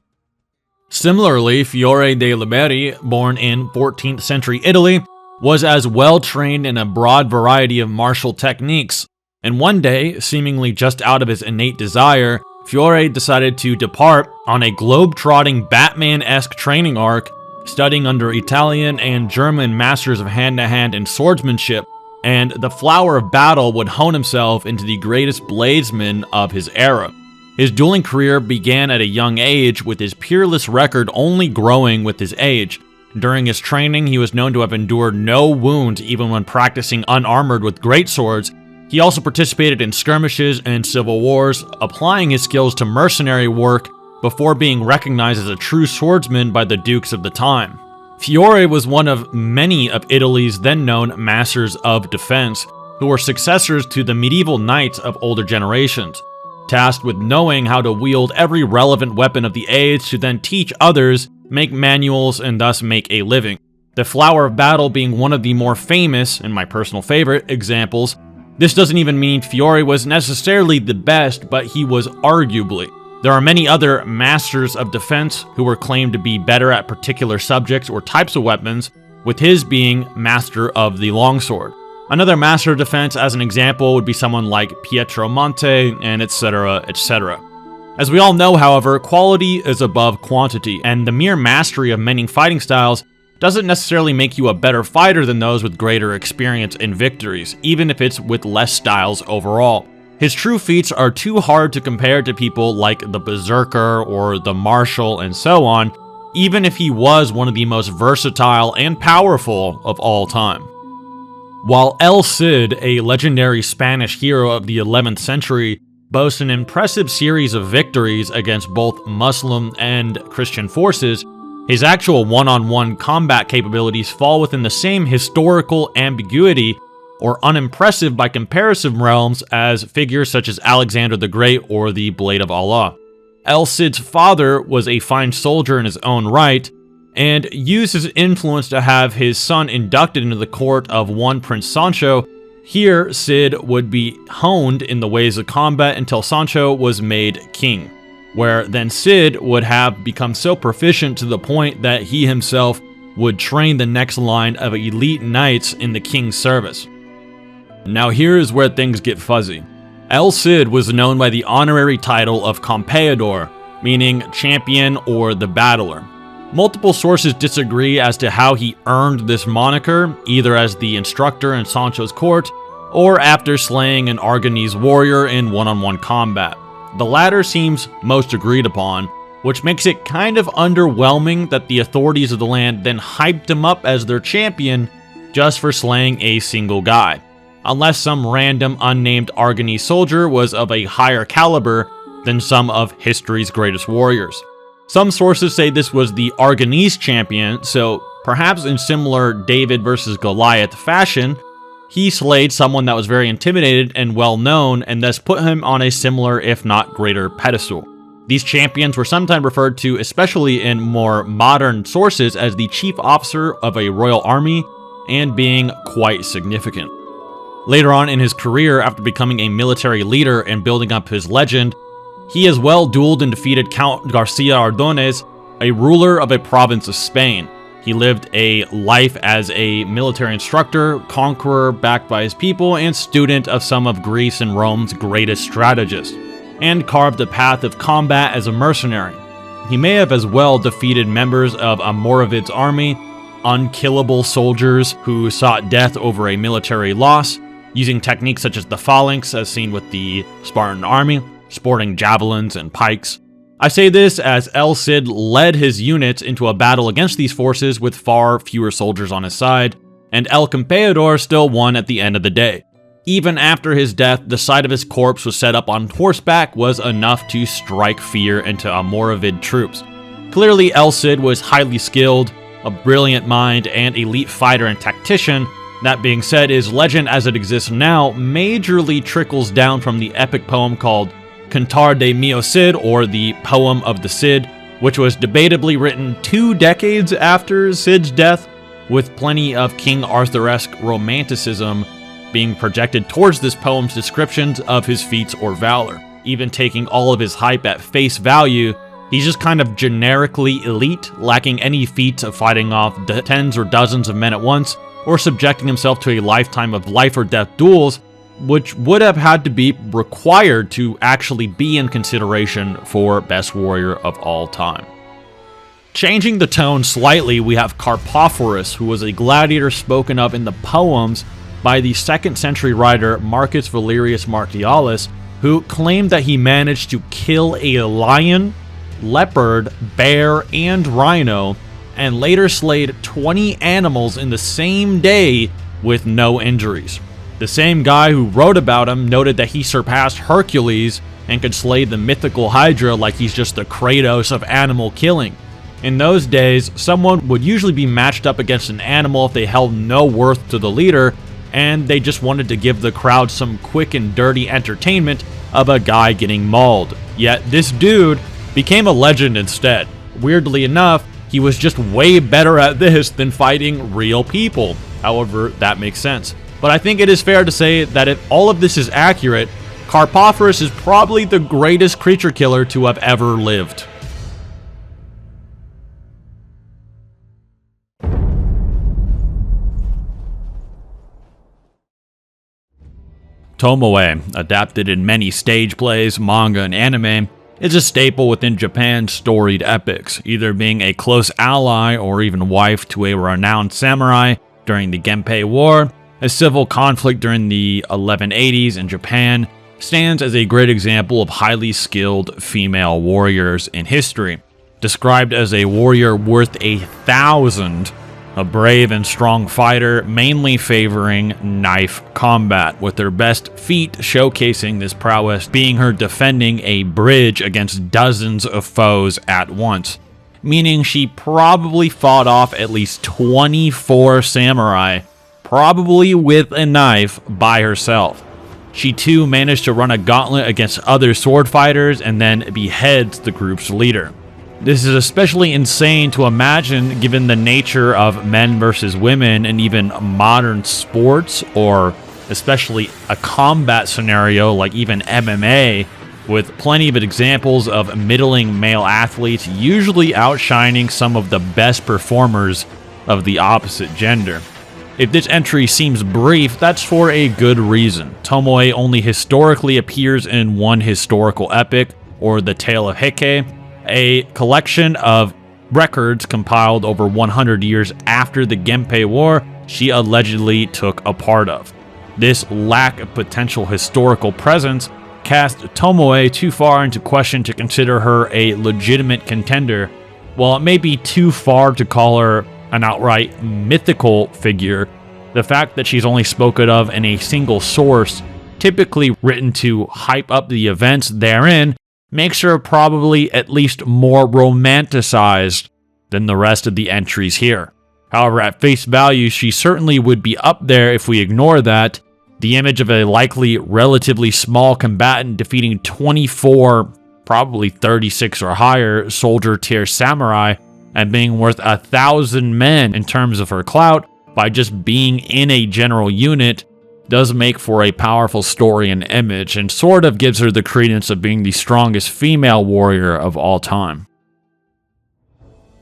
Similarly, Fiore de' Liberi, born in 14th century Italy, was as well trained in a broad variety of martial techniques, and one day, seemingly just out of his innate desire, Fiore decided to depart on a globe-trotting Batman-esque training arc, studying under Italian and German masters of hand-to-hand and swordsmanship, and the flower of battle would hone himself into the greatest bladesman of his era. His dueling career began at a young age, with his peerless record only growing with his age. During his training, he was known to have endured no wounds even when practicing unarmored with greatswords. He also participated in skirmishes and civil wars, applying his skills to mercenary work before being recognized as a true swordsman by the dukes of the time. Fiore was one of many of Italy's then-known masters of defense, who were successors to the medieval knights of older generations, tasked with knowing how to wield every relevant weapon of the age to then teach others, make manuals, and thus make a living. The flower of battle being one of the more famous, and my personal favorite, examples. This doesn't even mean Fiore was necessarily the best, but he was arguably. There are many other masters of defense who were claimed to be better at particular subjects or types of weapons, with his being master of the longsword. Another master of defense, as an example, would be someone like Pietro Monte, and etc., etc. As we all know, however, quality is above quantity, and the mere mastery of many fighting styles doesn't necessarily make you a better fighter than those with greater experience in victories, even if it's with less styles overall. His true feats are too hard to compare to people like the Berserker or the Martial and so on, even if he was one of the most versatile and powerful of all time. While El Cid, a legendary Spanish hero of the 11th century, boasts an impressive series of victories against both Muslim and Christian forces, his actual one-on-one combat capabilities fall within the same historical ambiguity or unimpressive by comparative realms as figures such as Alexander the Great or the Blade of Allah. El Cid's father was a fine soldier in his own right, and used his influence to have his son inducted into the court of one Prince Sancho. Here, Cid would be honed in the ways of combat until Sancho was made king, where then Cid would have become so proficient to the point that he himself would train the next line of elite knights in the king's service. Now here is where things get fuzzy. El Cid was known by the honorary title of Campeador, meaning champion or the battler. Multiple sources disagree as to how he earned this moniker, either as the instructor in Sancho's court, or after slaying an Aragonese warrior in one-on-one combat. The latter seems most agreed upon, which makes it kind of underwhelming that the authorities of the land then hyped him up as their champion just for slaying a single guy, unless some random unnamed Argonese soldier was of a higher caliber than some of history's greatest warriors. Some sources say this was the Argonese champion, so perhaps in similar David versus Goliath fashion, he slayed someone that was very intimidated and well known, and thus put him on a similar, if not greater, pedestal. These champions were sometimes referred to, especially in more modern sources, as the chief officer of a royal army, and being quite significant. Later on in his career, after becoming a military leader and building up his legend, he as well dueled and defeated Count Garcia Ordonez, a ruler of a province of Spain. He lived a life as a military instructor, conqueror backed by his people, and student of some of Greece and Rome's greatest strategists, and carved a path of combat as a mercenary. He may have as well defeated members of Amoravid's army, unkillable soldiers who sought death over a military loss, using techniques such as the phalanx as seen with the Spartan army, sporting javelins and pikes. I say this as El Cid led his units into a battle against these forces with far fewer soldiers on his side, and El Campeador still won at the end of the day. Even after his death, the sight of his corpse was set up on horseback was enough to strike fear into Amoravid troops. Clearly, El Cid was highly skilled, a brilliant mind, and elite fighter and tactician. That being said, his legend as it exists now majorly trickles down from the epic poem called Cantar de Mio Cid, or the Poem of the Cid, which was debatably written 2 decades after Cid's death, with plenty of King Arthur-esque romanticism being projected towards this poem's descriptions of his feats or valor. Even taking all of his hype at face value, he's just kind of generically elite, lacking any feats of fighting off tens or dozens of men at once, or subjecting himself to a lifetime of life or death duels, which would have had to be required to actually be in consideration for best warrior of all time. Changing the tone slightly, we have Carpophorus, who was a gladiator spoken of in the poems by the 2nd century writer Marcus Valerius Martialis, who claimed that he managed to kill a lion, leopard, bear, and rhino, and later slayed 20 animals in the same day with no injuries. The same guy who wrote about him noted that he surpassed Hercules and could slay the mythical Hydra like he's just the Kratos of animal killing. In those days, someone would usually be matched up against an animal if they held no worth to the leader, and they just wanted to give the crowd some quick and dirty entertainment of a guy getting mauled. Yet this dude became a legend instead. Weirdly enough, he was just way better at this than fighting real people. However, that makes sense. But I think it is fair to say that if all of this is accurate, Carpophorus is probably the greatest creature killer to have ever lived. Tomoe, adapted in many stage plays, manga, and anime, is a staple within Japan's storied epics, either being a close ally or even wife to a renowned samurai during the Genpei War. A civil conflict during the 1180s in Japan stands as a great example of highly skilled female warriors in history. Described as a warrior worth 1,000, a brave and strong fighter, mainly favoring knife combat, with her best feat showcasing this prowess being her defending a bridge against dozens of foes at once, meaning she probably fought off at least 24 samurai, probably with a knife, by herself. She too managed to run a gauntlet against other sword fighters and then beheads the group's leader. This is especially insane to imagine given the nature of men versus women and even modern sports, or especially a combat scenario like even MMA, with plenty of examples of middling male athletes usually outshining some of the best performers of the opposite gender. If this entry seems brief, that's for a good reason. Tomoe only historically appears in one historical epic, or the Tale of Heike, a collection of records compiled over 100 years after the Genpei War she allegedly took a part of. This lack of potential historical presence cast Tomoe too far into question to consider her a legitimate contender. While it may be too far to call her an outright mythical figure, the fact that she's only spoken of in a single source, typically written to hype up the events therein, makes her probably at least more romanticized than the rest of the entries here. However, at face value, she certainly would be up there if we ignore that. The image of a likely relatively small combatant defeating 24, probably 36 or higher soldier tier samurai and being worth 1,000 men in terms of her clout by just being in a general unit does make for a powerful story and image, and sort of gives her the credence of being the strongest female warrior of all time.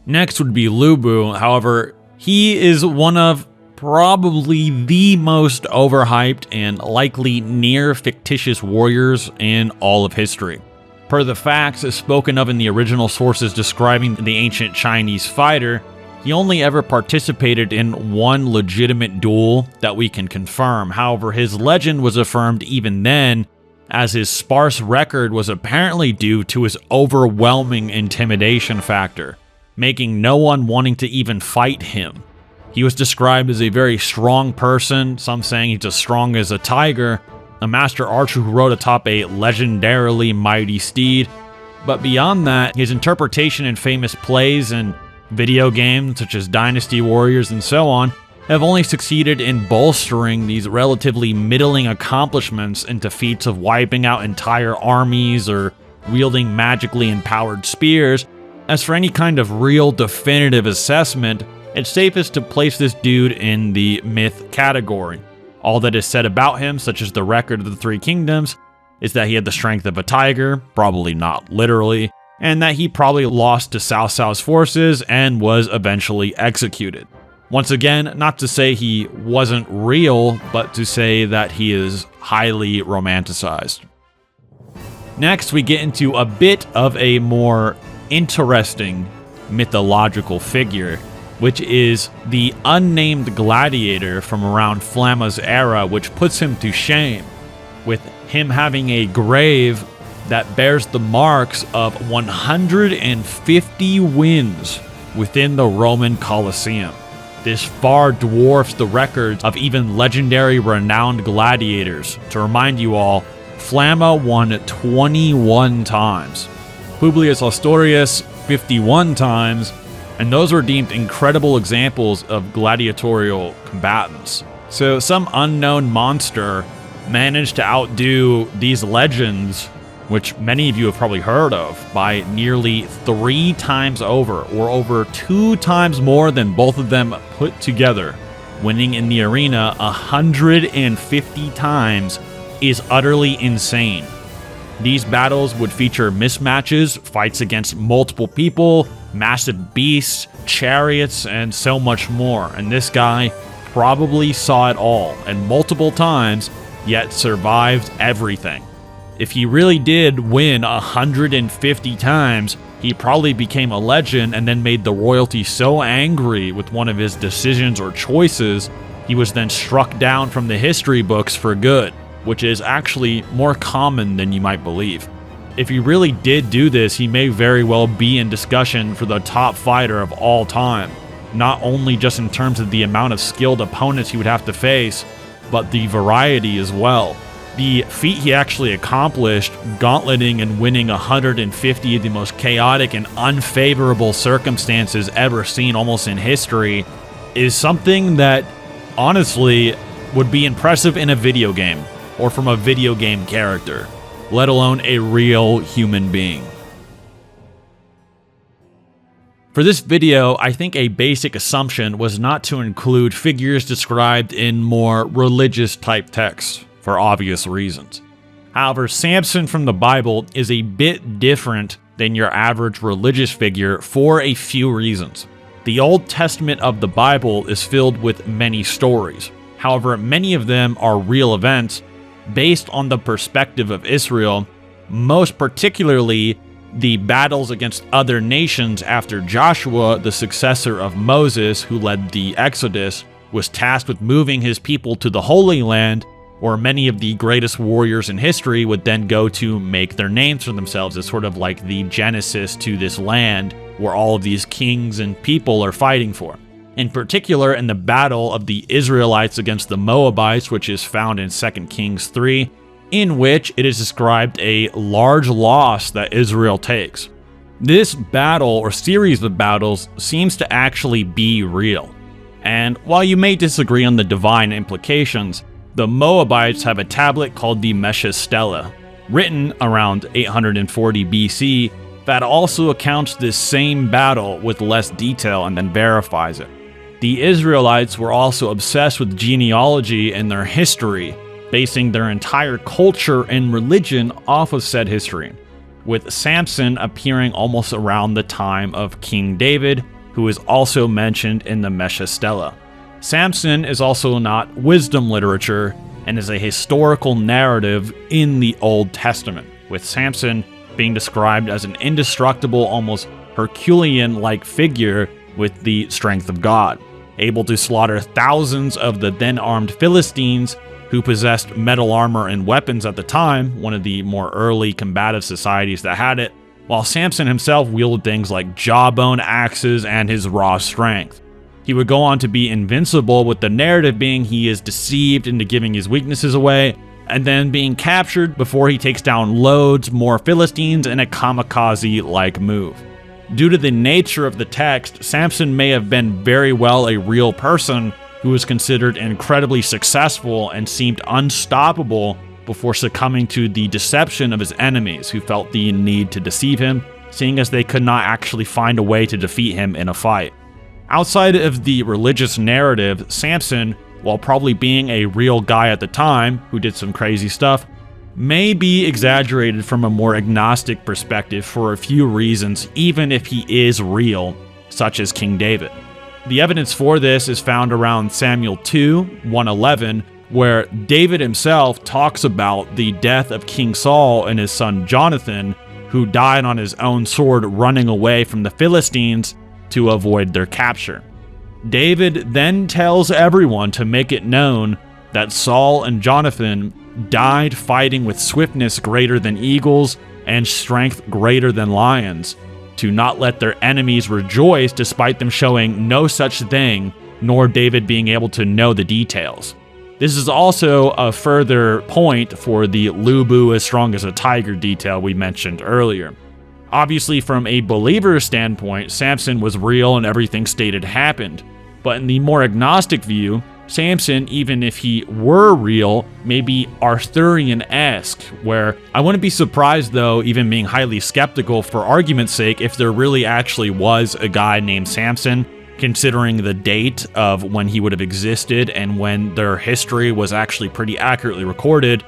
Next would be Lubu. However, he is one of probably the most overhyped and likely near fictitious warriors in all of history. Per the facts spoken of in the original sources describing the ancient Chinese fighter, he only ever participated in one legitimate duel that we can confirm. However, his legend was affirmed even then, as his sparse record was apparently due to his overwhelming intimidation factor, making no one wanting to even fight him. He was described as a very strong person, some saying he's as strong as a tiger, a master archer who rode atop a legendarily mighty steed. But beyond that, his interpretation in famous plays and video games such as Dynasty Warriors and so on have only succeeded in bolstering these relatively middling accomplishments into feats of wiping out entire armies or wielding magically empowered spears. As for any kind of real definitive assessment, it's safest to place this dude in the myth category. All that is said about him, such as the record of the Three Kingdoms, is that he had the strength of a tiger, probably not literally, and that he probably lost to Cao Cao's forces and was eventually executed. Once again, not to say he wasn't real, but to say that he is highly romanticized. Next, we get into a bit of a more interesting mythological figure, which is the unnamed gladiator from around Flamma's era, which puts him to shame, with him having a grave that bears the marks of 150 wins within the Roman Colosseum. This far dwarfs the records of even legendary renowned gladiators. To remind you all, Flamma won 21 times, Publius Ostorius 51 times, and those were deemed incredible examples of gladiatorial combatants. So some unknown monster managed to outdo these legends, which many of you have probably heard of, by nearly 3 times over, or over 2 times more than both of them put together. Winning in the arena 150 times is utterly insane. These battles would feature mismatches, fights against multiple people, massive beasts, chariots, and so much more. And this guy probably saw it all, and multiple times, yet survived everything. If he really did win 150 times, he probably became a legend and then made the royalty so angry with one of his decisions or choices, he was then struck down from the history books for good, which is actually more common than you might believe. If he really did do this, he may very well be in discussion for the top fighter of all time, not only just in terms of the amount of skilled opponents he would have to face, but the variety as well. The feat he actually accomplished, gauntleting and winning 150 of the most chaotic and unfavorable circumstances ever seen almost in history, is something that honestly would be impressive in a video game, or from a video game character, let alone a real human being. For this video, I think a basic assumption was not to include figures described in more religious type texts, for obvious reasons. However, Samson from the Bible is a bit different than your average religious figure for a few reasons. The Old Testament of the Bible is filled with many stories. However, many of them are real events based on the perspective of Israel, most particularly the battles against other nations after Joshua, the successor of Moses, who led the Exodus, was tasked with moving his people to the Holy Land where many of the greatest warriors in history would then go to make their names for themselves as sort of like the genesis to this land where all of these kings and people are fighting for. In particular, in the battle of the Israelites against the Moabites, which is found in 2 Kings 3, in which it is described a large loss that Israel takes. This battle or series of battles seems to actually be real. And while you may disagree on the divine implications, the Moabites have a tablet called the Mesha Stela, written around 840 BC, that also accounts this same battle with less detail and then verifies it. The Israelites were also obsessed with genealogy and their history, basing their entire culture and religion off of said history, with Samson appearing almost around the time of King David, who is also mentioned in the Mesha Stela. Samson is also not wisdom literature and is a historical narrative in the Old Testament, with Samson being described as an indestructible, almost Herculean-like figure with the strength of God, able to slaughter thousands of the then armed Philistines who possessed metal armor and weapons at the time, one of the more early combative societies that had it, while Samson himself wielded things like jawbone axes and his raw strength. He would go on to be invincible, with the narrative being he is deceived into giving his weaknesses away, and then being captured before he takes down loads more Philistines in a kamikaze-like move. Due to the nature of the text, Samson may have been very well a real person who was considered incredibly successful and seemed unstoppable before succumbing to the deception of his enemies, who felt the need to deceive him, seeing as they could not actually find a way to defeat him in a fight. Outside of the religious narrative, Samson, while probably being a real guy at the time who did some crazy stuff, may be exaggerated from a more agnostic perspective for a few reasons, even if he is real, such as King David. The evidence for this is found around Samuel 2, 111, where David himself talks about the death of King Saul and his son Jonathan, who died on his own sword running away from the Philistines to avoid their capture. David then tells everyone to make it known that Saul and Jonathan died fighting with swiftness greater than eagles and strength greater than lions, to not let their enemies rejoice despite them showing no such thing, nor David being able to know the details. This is also a further point for the Lubu as strong as a tiger detail we mentioned earlier. Obviously, from a believer's standpoint, Samson was real and everything stated happened. But in the more agnostic view, Samson, even if he were real, may be Arthurian-esque, where I wouldn't be surprised though, even being highly skeptical for argument's sake, if there really actually was a guy named Samson, considering the date of when he would have existed and when their history was actually pretty accurately recorded.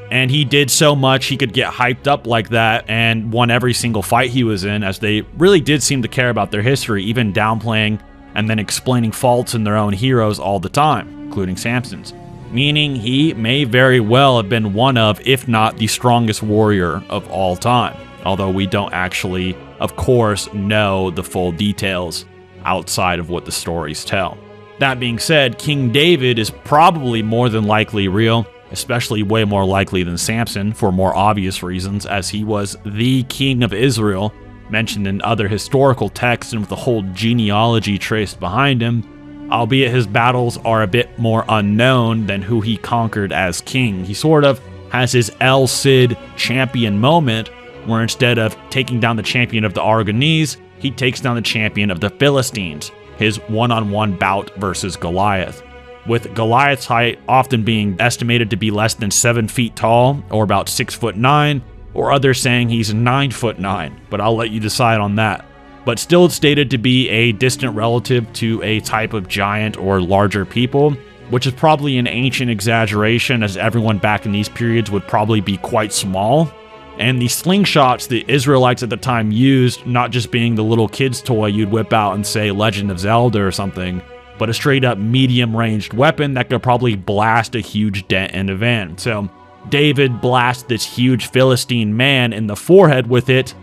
And he did so much he could get hyped up like that and won every single fight he was in, as they really did seem to care about their history, even downplaying and then explaining faults in their own heroes all the time, including Samson's. Meaning he may very well have been one of, if not the strongest warrior of all time. Although we don't actually, of course, know the full details outside of what the stories tell. That being said, King David is probably more than likely real, especially way more likely than Samson for more obvious reasons, as he was the king of Israel, mentioned in other historical texts and with the whole genealogy traced behind him, albeit his battles are a bit more unknown than who he conquered as king. He sort of has his El Cid champion moment, where instead of taking down the champion of the Aragonese, he takes down the champion of the Philistines, his one-on-one bout versus Goliath. With Goliath's height often being estimated to be less than 7 feet tall, or about 6'9", or others saying he's 9'9", but I'll let you decide on that. But still stated to be a distant relative to a type of giant or larger people, which is probably an ancient exaggeration, as everyone back in these periods would probably be quite small. And the slingshots the Israelites at the time used, not just being the little kid's toy you'd whip out and say Legend of Zelda or something, but a straight up medium-ranged weapon that could probably blast a huge dent in a van. So David blasts this huge Philistine man in the forehead with it.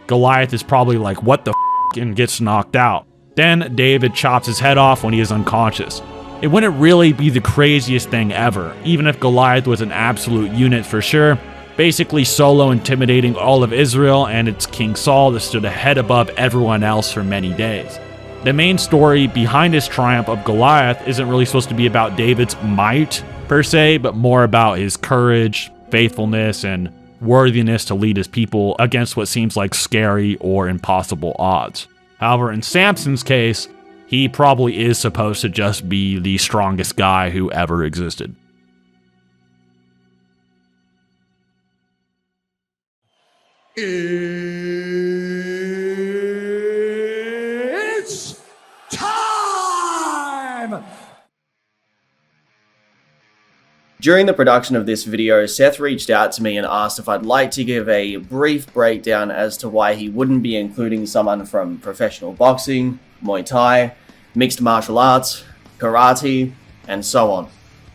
Goliath is probably like, what the f***, and gets knocked out. Then David chops his head off when he is unconscious. it wouldn't really be the craziest thing ever, even if Goliath was an absolute unit for sure, basically solo intimidating all of Israel and its King Saul that stood a head above everyone else for many days. The main story behind his triumph of Goliath isn't really supposed to be about David's might, per se, but more about his courage, faithfulness, and worthiness to lead his people against what seems like scary or impossible odds. However, in Samson's case, he probably is supposed to just be the strongest guy who ever existed. It's time! During the production of this video, Seth reached out to me and asked if I'd like to give a brief breakdown as to why he wouldn't be including someone from professional boxing, Muay Thai, mixed martial arts, karate, and so on.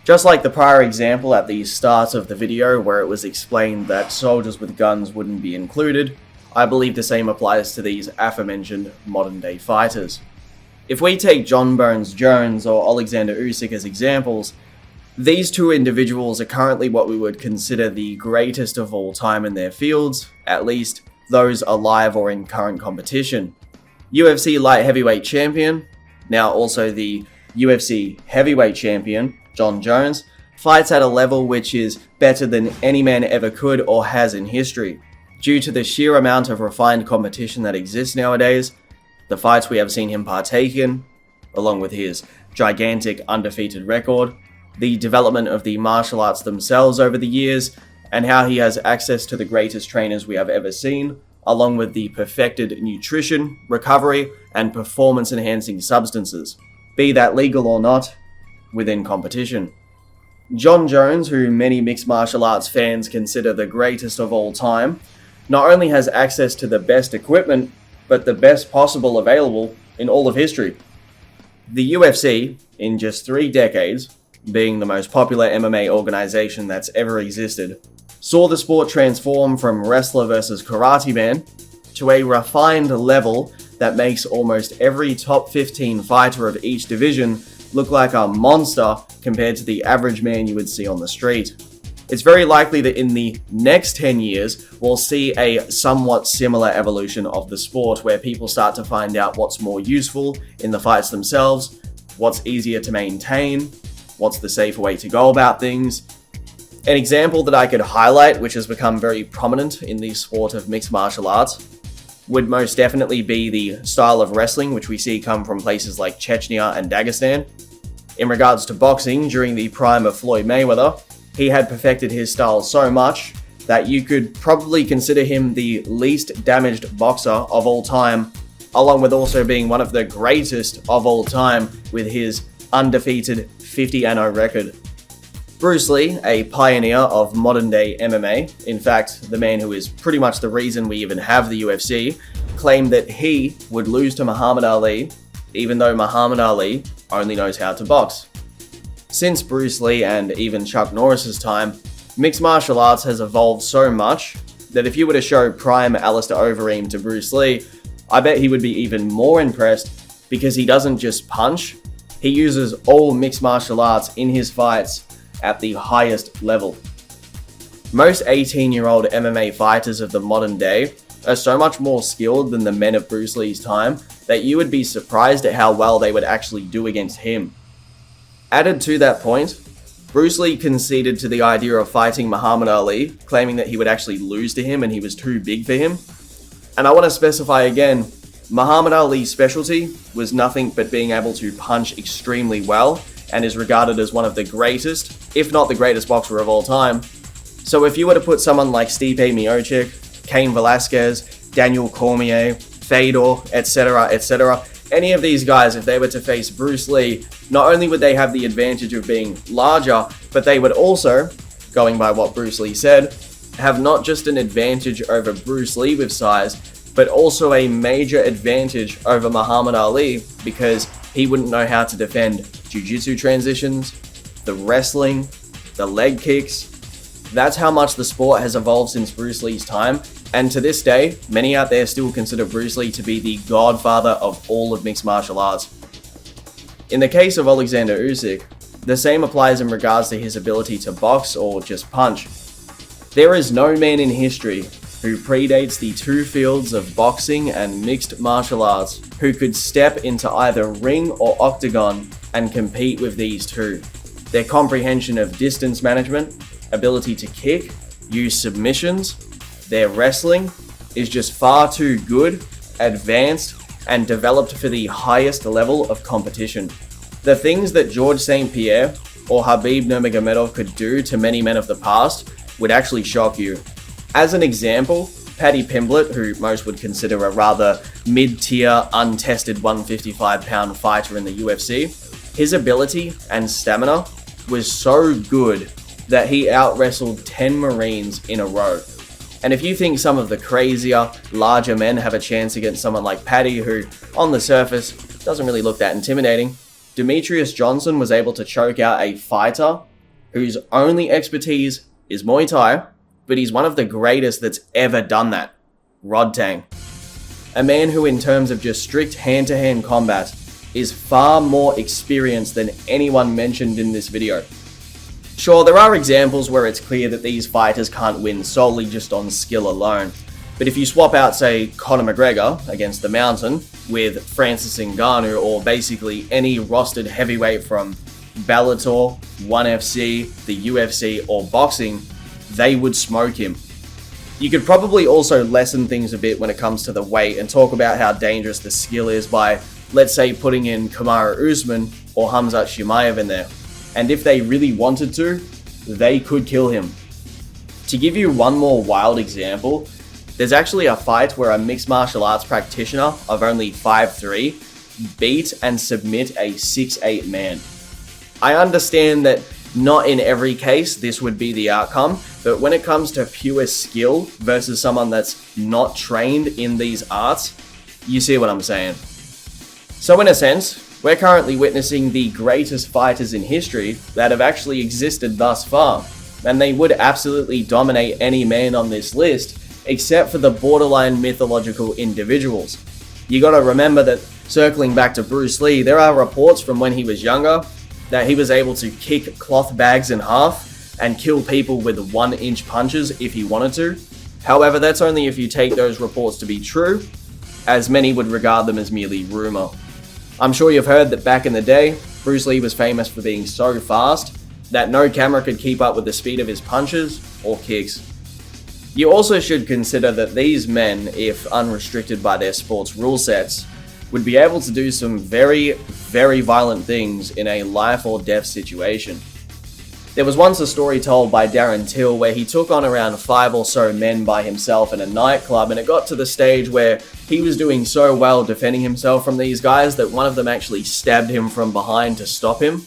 Just like the prior example at the start of the video where it was explained that soldiers with guns wouldn't be included, I believe the same applies to these aforementioned modern day fighters. If we take Jon Jones or Alexander Usyk as examples, these two individuals are currently what we would consider the greatest of all time in their fields, at least those alive or in current competition. UFC light heavyweight champion, now also the UFC heavyweight champion, Jon Jones, fights at a level which is better than any man ever could or has in history. Due to the sheer amount of refined competition that exists nowadays, the fights we have seen him partake in, along with his gigantic undefeated record, the development of the martial arts themselves over the years, and how he has access to the greatest trainers we have ever seen, along with the perfected nutrition, recovery, and performance-enhancing substances, be that legal or not, within competition. Jon Jones, who many mixed martial arts fans consider the greatest of all time, not only has access to the best equipment, but the best possible available in all of history. The UFC, in just 3 decades, being the most popular MMA organization that's ever existed, saw the sport transform from wrestler versus karate man to a refined level that makes almost every top 15 fighter of each division look like a monster compared to the average man you would see on the street. It's very likely that in the next 10 years, we'll see a somewhat similar evolution of the sport where people start to find out what's more useful in the fights themselves, what's easier to maintain, what's the safer way to go about things. An example that I could highlight, which has become very prominent in the sport of mixed martial arts, would most definitely be the style of wrestling which we see come from places like Chechnya and Dagestan. In regards to boxing, during the prime of Floyd Mayweather, he had perfected his style so much that you could probably consider him the least damaged boxer of all time, along with also being one of the greatest of all time with his undefeated 50-0 record. Bruce Lee, a pioneer of modern-day MMA, in fact, the man who is pretty much the reason we even have the UFC, claimed that he would lose to Muhammad Ali, even though Muhammad Ali only knows how to box. Since Bruce Lee and even Chuck Norris's time, mixed martial arts has evolved so much that if you were to show prime Alistair Overeem to Bruce Lee, I bet he would be even more impressed because he doesn't just punch, he uses all mixed martial arts in his fights at the highest level. Most 18-year-old MMA fighters of the modern day are so much more skilled than the men of Bruce Lee's time that you would be surprised at how well they would actually do against him. Added to that point, Bruce Lee conceded to the idea of fighting Muhammad Ali, claiming that he would actually lose to him and he was too big for him. And I want to specify again, Muhammad Ali's specialty was nothing but being able to punch extremely well and is regarded as one of the greatest, if not the greatest boxer of all time. So if you were to put someone like Stipe Miocic, Cain Velasquez, Daniel Cormier, Fedor, etc., any of these guys, if they were to face Bruce Lee, not only would they have the advantage of being larger, but they would also, going by what Bruce Lee said, have not just an advantage over Bruce Lee with size, but also a major advantage over Muhammad Ali because he wouldn't know how to defend jiu-jitsu transitions, the wrestling, the leg kicks. That's how much the sport has evolved since Bruce Lee's time, and to this day, many out there still consider Bruce Lee to be the godfather of all of mixed martial arts. In the case of Alexander Usyk, the same applies in regards to his ability to box or just punch. There is no man in history who predates the two fields of boxing and mixed martial arts who could step into either ring or octagon and compete with these two. Their comprehension of distance management, ability to kick, use submissions, their wrestling is just far too good, advanced, and developed for the highest level of competition. The things that George St. Pierre or Khabib Nurmagomedov could do to many men of the past would actually shock you. As an example, Paddy Pimblett, who most would consider a rather mid-tier, untested 155-pound fighter in the UFC, his ability and stamina was so good that he out-wrestled 10 Marines in a row. And if you think some of the crazier, larger men have a chance against someone like Paddy, who, on the surface, doesn't really look that intimidating, Demetrius Johnson was able to choke out a fighter whose only expertise is Muay Thai, but he's one of the greatest that's ever done that. Rodtang. A man who, in terms of just strict hand-to-hand combat, is far more experienced than anyone mentioned in this video. Sure, there are examples where it's clear that these fighters can't win solely just on skill alone, but if you swap out, say, Conor McGregor against the Mountain with Francis Ngannou, or basically any rostered heavyweight from Bellator, 1FC, the UFC, or boxing, they would smoke him. You could probably also lessen things a bit when it comes to the weight and talk about how dangerous the skill is by, let's say, putting in Kamaru Usman or Khamzat Chimaev in there. And if they really wanted to, they could kill him. To give you one more wild example, there's actually a fight where a mixed martial arts practitioner of only 5'3" beat and submit a 6'8" man. I understand that not in every case this would be the outcome, but when it comes to pure skill versus someone that's not trained in these arts, you see what I'm saying. So in a sense, we're currently witnessing the greatest fighters in history that have actually existed thus far, and they would absolutely dominate any man on this list, except for the borderline mythological individuals. You gotta remember that, circling back to Bruce Lee, there are reports from when he was younger that he was able to kick cloth bags in half and kill people with 1-inch punches if he wanted to. However, that's only if you take those reports to be true, as many would regard them as merely rumor. I'm sure you've heard that back in the day, Bruce Lee was famous for being so fast that no camera could keep up with the speed of his punches or kicks. You also should consider that these men, if unrestricted by their sports rule sets, would be able to do some very, very violent things in a life or death situation. There was once a story told by Darren Till where he took on around 5 or so men by himself in a nightclub, and it got to the stage where he was doing so well defending himself from these guys that one of them actually stabbed him from behind to stop him.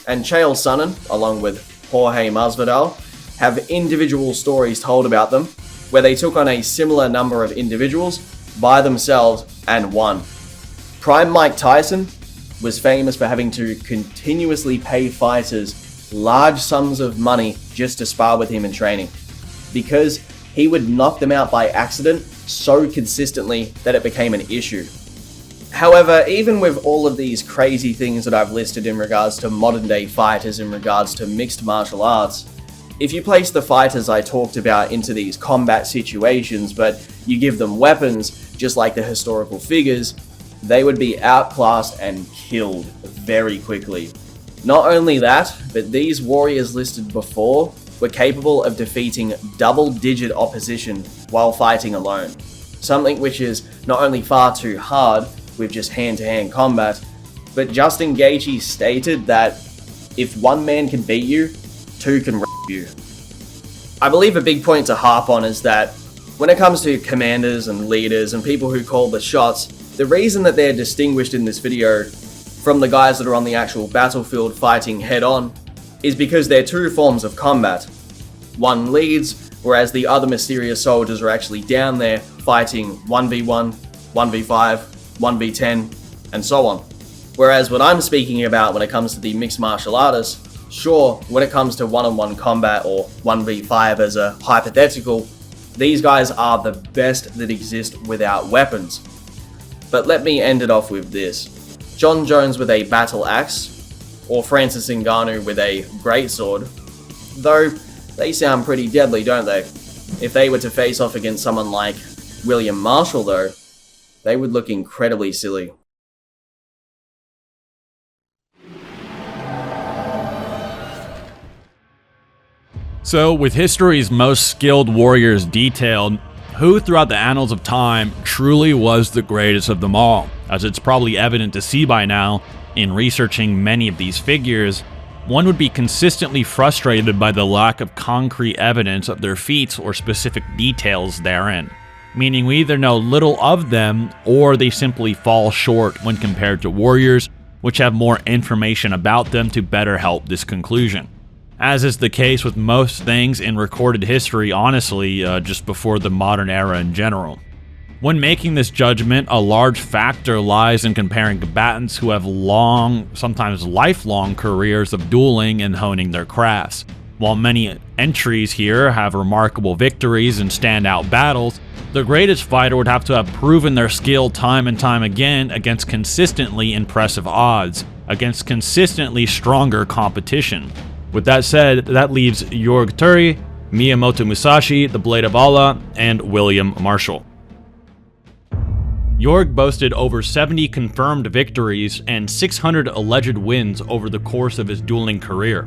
And Chael Sonnen, along with Jorge Masvidal, have individual stories told about them where they took on a similar number of individuals by themselves and won. Prime Mike Tyson was famous for having to continuously pay fighters large sums of money just to spar with him in training, because he would knock them out by accident so consistently that it became an issue. However, even with all of these crazy things that I've listed in regards to modern day fighters, in regards to mixed martial arts, if you place the fighters I talked about into these combat situations, but you give them weapons just like the historical figures, they would be outclassed and killed very quickly. Not only that, but these warriors listed before were capable of defeating double-digit opposition while fighting alone. Something which is not only far too hard with just hand-to-hand combat, but Justin Gaethje stated that if one man can beat you, two can you. I believe a big point to harp on is that when it comes to commanders and leaders and people who call the shots, the reason that they're distinguished in this video from the guys that are on the actual battlefield fighting head-on is because they're two forms of combat. One leads, whereas the other mysterious soldiers are actually down there fighting 1v1, 1v5, 1v10, and so on. Whereas what I'm speaking about when it comes to the mixed martial artists, sure, when it comes to one-on-one combat or 1v5 as a hypothetical, these guys are the best that exist without weapons. But let me end it off with this. Jon Jones with a battle axe, or Francis Ngannou with a greatsword. Though, they sound pretty deadly, don't they? If they were to face off against someone like William Marshall, though, they would look incredibly silly. So, with history's most skilled warriors detailed, who throughout the annals of time truly was the greatest of them all? As it's probably evident to see by now, in researching many of these figures, one would be consistently frustrated by the lack of concrete evidence of their feats or specific details therein. Meaning we either know little of them, or they simply fall short when compared to warriors, which have more information about them to better help this conclusion. As is the case with most things in recorded history, honestly, just before the modern era in general. When making this judgment, a large factor lies in comparing combatants who have long, sometimes lifelong careers of dueling and honing their crafts. While many entries here have remarkable victories and standout battles, the greatest fighter would have to have proven their skill time and time again against consistently impressive odds, against consistently stronger competition. With that said, that leaves Jorg Turi, Miyamoto Musashi, the Blade of Allah, and William Marshall. Jorg boasted over 70 confirmed victories and 600 alleged wins over the course of his dueling career.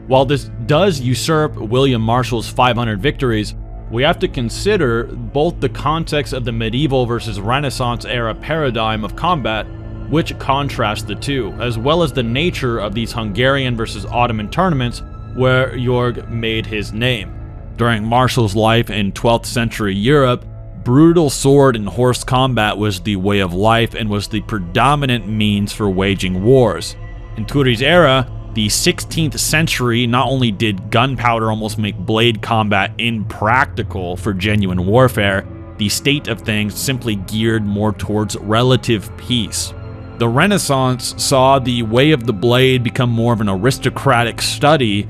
While this does usurp William Marshall's 500 victories, we have to consider both the context of the medieval versus Renaissance era paradigm of combat, which contrasts the two, as well as the nature of these Hungarian versus Ottoman tournaments where Jorg made his name. During Marshall's life in 12th century Europe, brutal sword and horse combat was the way of life and was the predominant means for waging wars. In Turi's era, the 16th century, not only did gunpowder almost make blade combat impractical for genuine warfare, the state of things simply geared more towards relative peace. The Renaissance saw the way of the blade become more of an aristocratic study,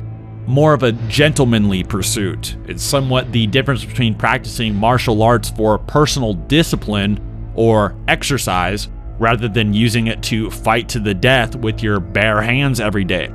more of a gentlemanly pursuit. It's somewhat the difference between practicing martial arts for personal discipline or exercise rather than using it to fight to the death with your bare hands every day.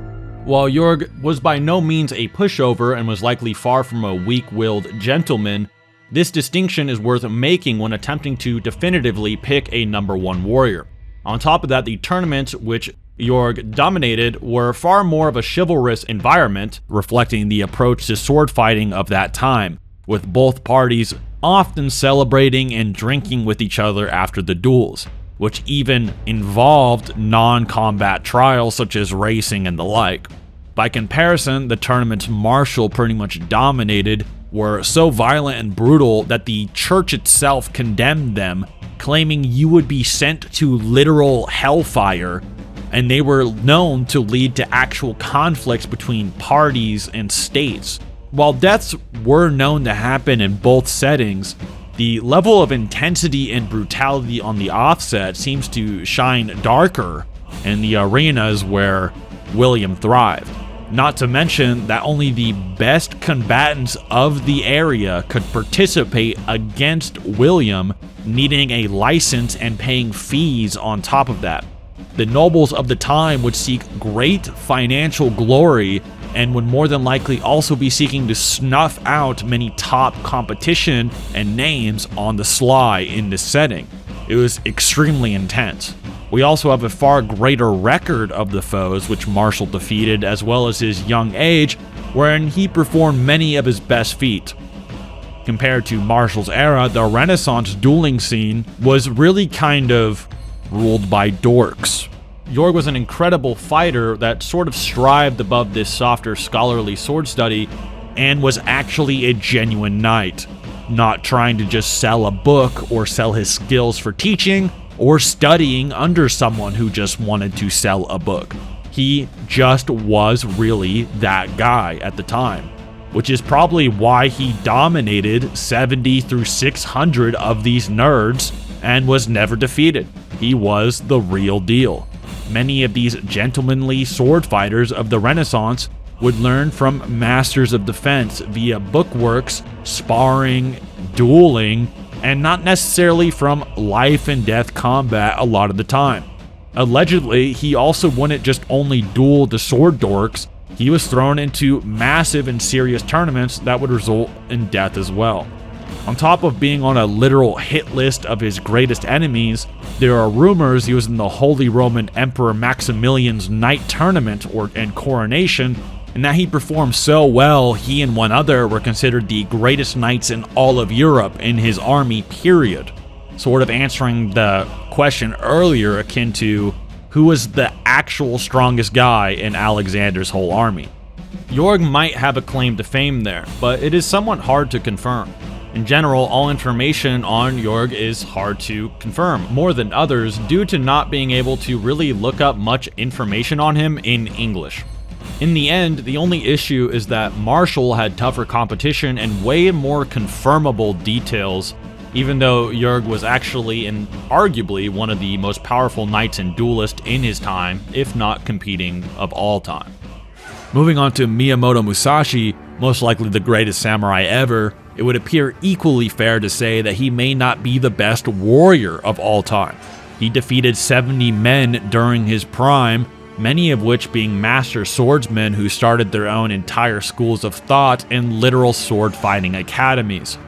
While Jorg was by no means a pushover and was likely far from a weak-willed gentleman, this distinction is worth making when attempting to definitively pick a number one warrior. On top of that, the tournaments which Jorg dominated were far more of a chivalrous environment, reflecting the approach to sword fighting of that time, with both parties often celebrating and drinking with each other after the duels, which even involved non-combat trials such as racing and the like. By comparison, the tournaments Marshall pretty much dominated were so violent and brutal that the church itself condemned them, claiming you would be sent to literal hellfire, and they were known to lead to actual conflicts between parties and states. While deaths were known to happen in both settings, the level of intensity and brutality on the offset seems to shine darker in the arenas where William thrived. Not to mention that only the best combatants of the area could participate against William, needing a license and paying fees on top of that. The nobles of the time would seek great financial glory and would more than likely also be seeking to snuff out many top competition and names on the sly in this setting. It was extremely intense. We also have a far greater record of the foes which Marshall defeated, as well as his young age, wherein he performed many of his best feats. Compared to Marshall's era, the Renaissance dueling scene was really kind of ruled by dorks. Jorg was an incredible fighter that sort of strived above this softer scholarly sword study and was actually a genuine knight, not trying to just sell a book or sell his skills for teaching or studying under someone who just wanted to sell a book. He just was really that guy at the time, which is probably why he dominated 70 through 600 of these nerds and was never defeated. He was the real deal. Many of these gentlemanly sword fighters of the Renaissance would learn from masters of defense via bookworks, sparring, dueling, and not necessarily from life and death combat a lot of the time. Allegedly, he also wouldn't just only duel the sword dorks, he was thrown into massive and serious tournaments that would result in death as well. On top of being on a literal hit list of his greatest enemies, there are rumors he was in the Holy Roman Emperor Maximilian's Knight Tournament and coronation, and that he performed so well he and one other were considered the greatest knights in all of Europe in his army, period. Sort of answering the question earlier akin to who was the actual strongest guy in Alexander's whole army. Jorg might have a claim to fame there, but it is somewhat hard to confirm. In general, all information on Jorg is hard to confirm, more than others, due to not being able to really look up much information on him in English. In the end, the only issue is that Marshall had tougher competition and way more confirmable details, even though Jorg was actually and arguably one of the most powerful knights and duelists in his time, if not competing of all time. Moving on to Miyamoto Musashi, most likely the greatest samurai ever, it would appear equally fair to say that he may not be the best warrior of all time. He defeated 70 men during his prime, many of which being master swordsmen who started their own entire schools of thought and literal sword fighting academies.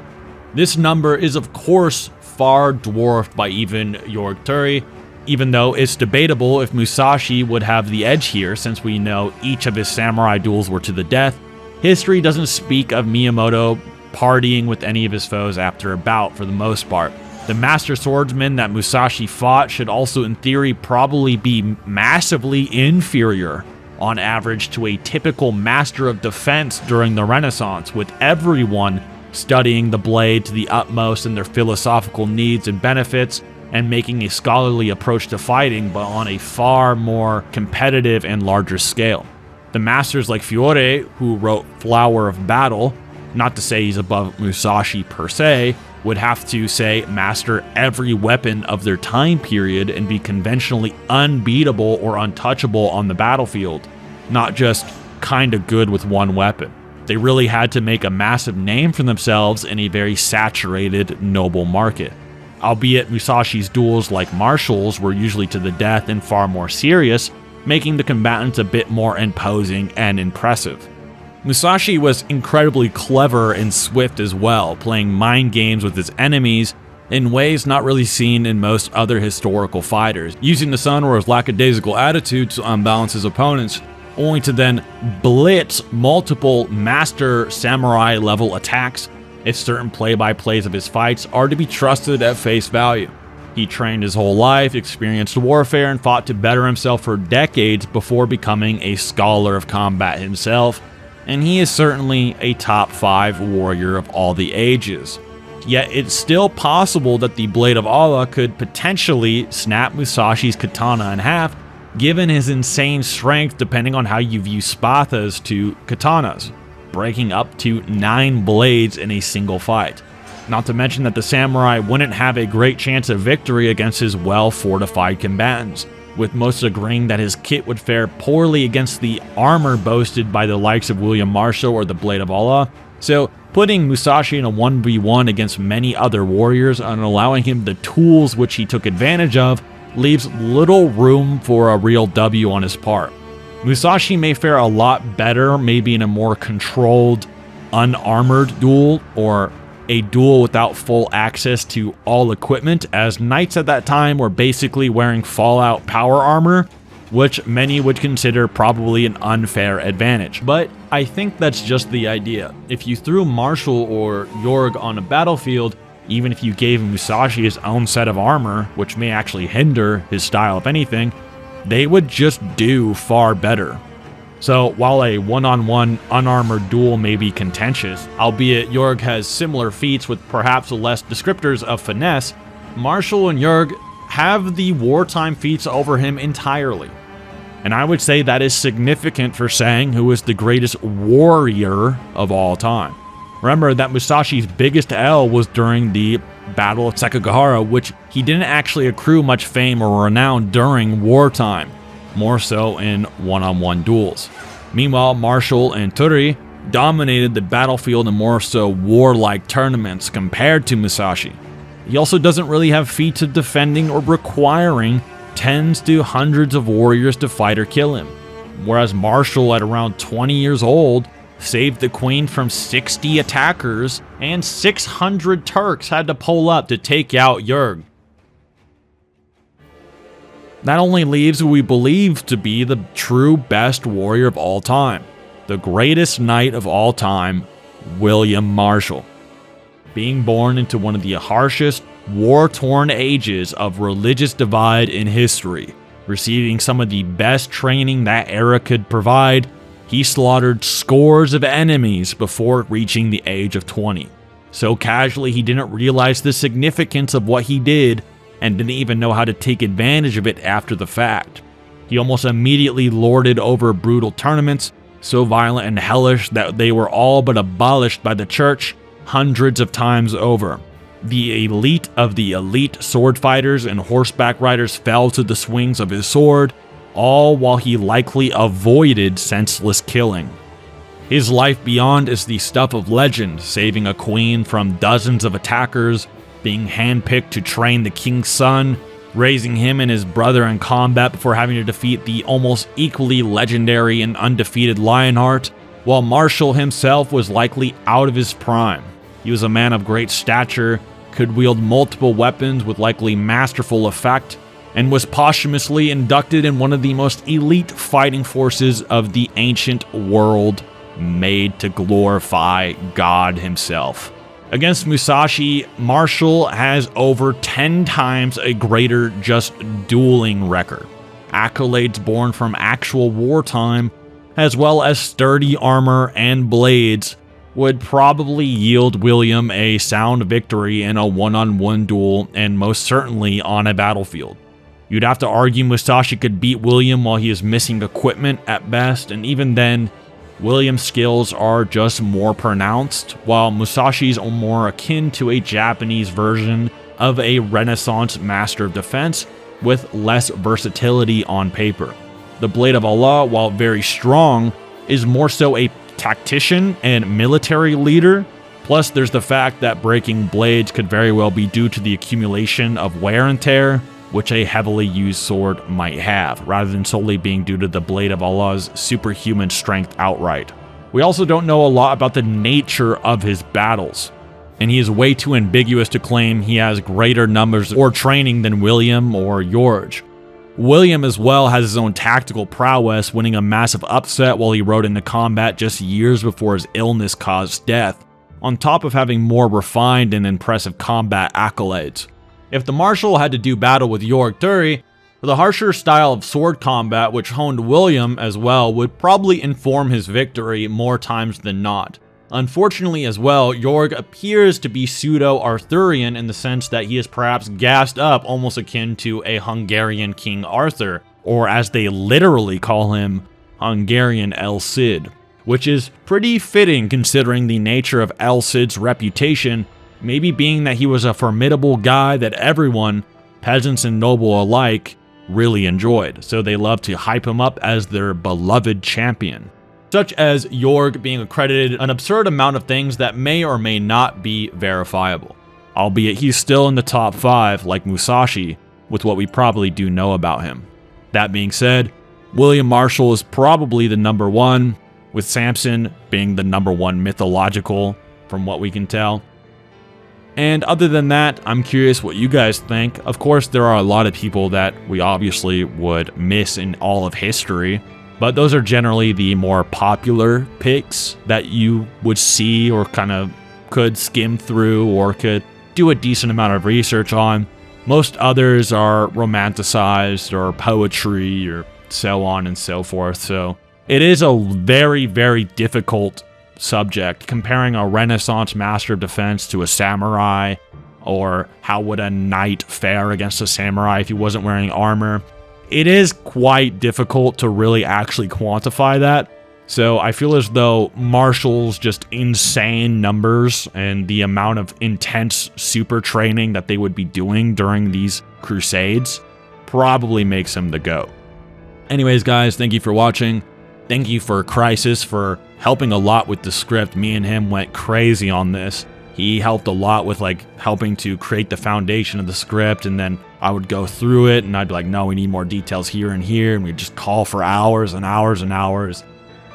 This number is of course far dwarfed by even Jorg Turi, even though it's debatable if Musashi would have the edge here since we know each of his samurai duels were to the death. History doesn't speak of Miyamoto partying with any of his foes after a bout for the most part. The master swordsman that Musashi fought should also in theory probably be massively inferior on average to a typical master of defense during the Renaissance, with everyone studying the blade to the utmost in their philosophical needs and benefits and making a scholarly approach to fighting, but on a far more competitive and larger scale. The masters like Fiore, who wrote Flower of Battle, not to say he's above Musashi per se, would have to, say, master every weapon of their time period and be conventionally unbeatable or untouchable on the battlefield, not just kinda good with one weapon. They really had to make a massive name for themselves in a very saturated, noble market. Albeit Musashi's duels, like Marshall's, were usually to the death and far more serious, making the combatants a bit more imposing and impressive. Musashi was incredibly clever and swift as well, playing mind games with his enemies in ways not really seen in most other historical fighters, using the sun or his lackadaisical attitude to unbalance his opponents, only to then blitz multiple master samurai level attacks if certain play-by-plays of his fights are to be trusted at face value. He trained his whole life, experienced warfare, and fought to better himself for decades before becoming a scholar of combat himself, and he is certainly a top 5 warrior of all the ages. Yet it's still possible that the Blade of Allah could potentially snap Musashi's katana in half, given his insane strength depending on how you view spadas to katanas, breaking up to 9 blades in a single fight. Not to mention that the samurai wouldn't have a great chance of victory against his well-fortified combatants, with most agreeing that his kit would fare poorly against the armor boasted by the likes of William Marshall or the Blade of Allah. So putting Musashi in a 1v1 against many other warriors and allowing him the tools which he took advantage of leaves little room for a real W on his part. Musashi may fare a lot better maybe in a more controlled, unarmored duel, or a duel without full access to all equipment, as knights at that time were basically wearing Fallout power armor, which many would consider probably an unfair advantage. But I think that's just the idea. If you threw Marshall or Jorg on a battlefield, even if you gave Musashi his own set of armor, which may actually hinder his style if anything, they would just do far better. So while a one-on-one unarmored duel may be contentious, albeit Jorg has similar feats with perhaps less descriptors of finesse, Marshall and Jorg have the wartime feats over him entirely. And I would say that is significant for saying who is the greatest warrior of all time. Remember that Musashi's biggest L was during the Battle of Sekigahara, which he didn't actually accrue much fame or renown during wartime, more so in one-on-one duels. Meanwhile, Marshall and Turi dominated the battlefield in more so warlike tournaments compared to Musashi. He also doesn't really have feats of defending or requiring tens to hundreds of warriors to fight or kill him, whereas Marshall, at around 20 years old, saved the queen from 60 attackers, and 600 Turks had to pull up to take out Jörg. That only leaves who we believe to be the true best warrior of all time, the greatest knight of all time, William Marshall. Being born into one of the harshest, war-torn ages of religious divide in history, receiving some of the best training that era could provide, he slaughtered scores of enemies before reaching the age of 20. So casually he didn't realize the significance of what he did and didn't even know how to take advantage of it after the fact. He almost immediately lorded over brutal tournaments, so violent and hellish that they were all but abolished by the church hundreds of times over. The elite of the elite sword fighters and horseback riders fell to the swings of his sword, all while he likely avoided senseless killing. His life beyond is the stuff of legend, saving a queen from dozens of attackers, being handpicked to train the king's son, raising him and his brother in combat before having to defeat the almost equally legendary and undefeated Lionheart, while Marshall himself was likely out of his prime. He was a man of great stature, could wield multiple weapons with likely masterful effect, and was posthumously inducted in one of the most elite fighting forces of the ancient world, made to glorify God himself. Against Musashi, Marshall has over 10 times a greater just dueling record, accolades born from actual wartime, as well as sturdy armor and blades, would probably yield William a sound victory in a one-on-one duel, and most certainly on a battlefield. You'd have to argue Musashi could beat William while he is missing equipment at best, and even then, William's skills are just more pronounced, while Musashi's are more akin to a Japanese version of a Renaissance master of defense with less versatility on paper. The Blade of Allah, while very strong, is more so a tactician and military leader. Plus, there's the fact that breaking blades could very well be due to the accumulation of wear and tear, which a heavily used sword might have, rather than solely being due to the Blade of Allah's superhuman strength outright. We also don't know a lot about the nature of his battles, and he is way too ambiguous to claim he has greater numbers or training than William or George. William as well has his own tactical prowess, winning a massive upset while he rode into combat just years before his illness caused death, on top of having more refined and impressive combat accolades. If the Marshal had to do battle with Jörg Turi, the harsher style of sword combat which honed William as well would probably inform his victory more times than not. Unfortunately as well, Jörg appears to be pseudo-Arthurian in the sense that he is perhaps gassed up almost akin to a Hungarian King Arthur, or as they literally call him, Hungarian El Cid, which is pretty fitting considering the nature of El Cid's reputation, maybe being that he was a formidable guy that everyone, peasants and noble alike, really enjoyed, so they love to hype him up as their beloved champion. Such as Jörg being accredited an absurd amount of things that may or may not be verifiable, albeit he's still in the top 5 like Musashi with what we probably do know about him. That being said, William Marshall is probably the number 1, with Samson being the number 1 mythological from what we can tell. And other than that, I'm curious what you guys think. Of course, there are a lot of people that we obviously would miss in all of history, but those are generally the more popular picks that you would see or kind of could skim through or could do a decent amount of research on. Most others are romanticized or poetry or so on and so forth. So it is a very, very difficult subject, comparing a Renaissance master of defense to a samurai, or how would a knight fare against a samurai if he wasn't wearing armor. It is quite difficult to really actually quantify that. So I feel as though Marshall's just insane numbers and the amount of intense super training that they would be doing during these crusades probably makes him the GOAT. Anyways, guys, thank you for watching. Thank you for Crisis for helping a lot with the script. Me and him went crazy on this. He helped a lot with helping to create the foundation of the script and then I would go through it and I'd be like, no, we need more details here and here. And we'd just call for hours and hours and hours,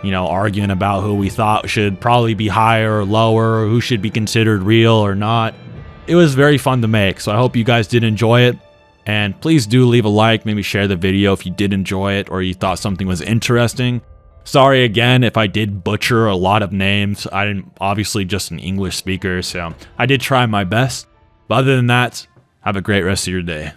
you know, arguing about who we thought should probably be higher or lower, or who should be considered real or not. It was very fun to make, so I hope you guys did enjoy it. And please do leave a like, maybe share the video if you did enjoy it or you thought something was interesting. Sorry again if I did butcher a lot of names. I'm obviously just an English speaker, so I did try my best. But other than that, have a great rest of your day.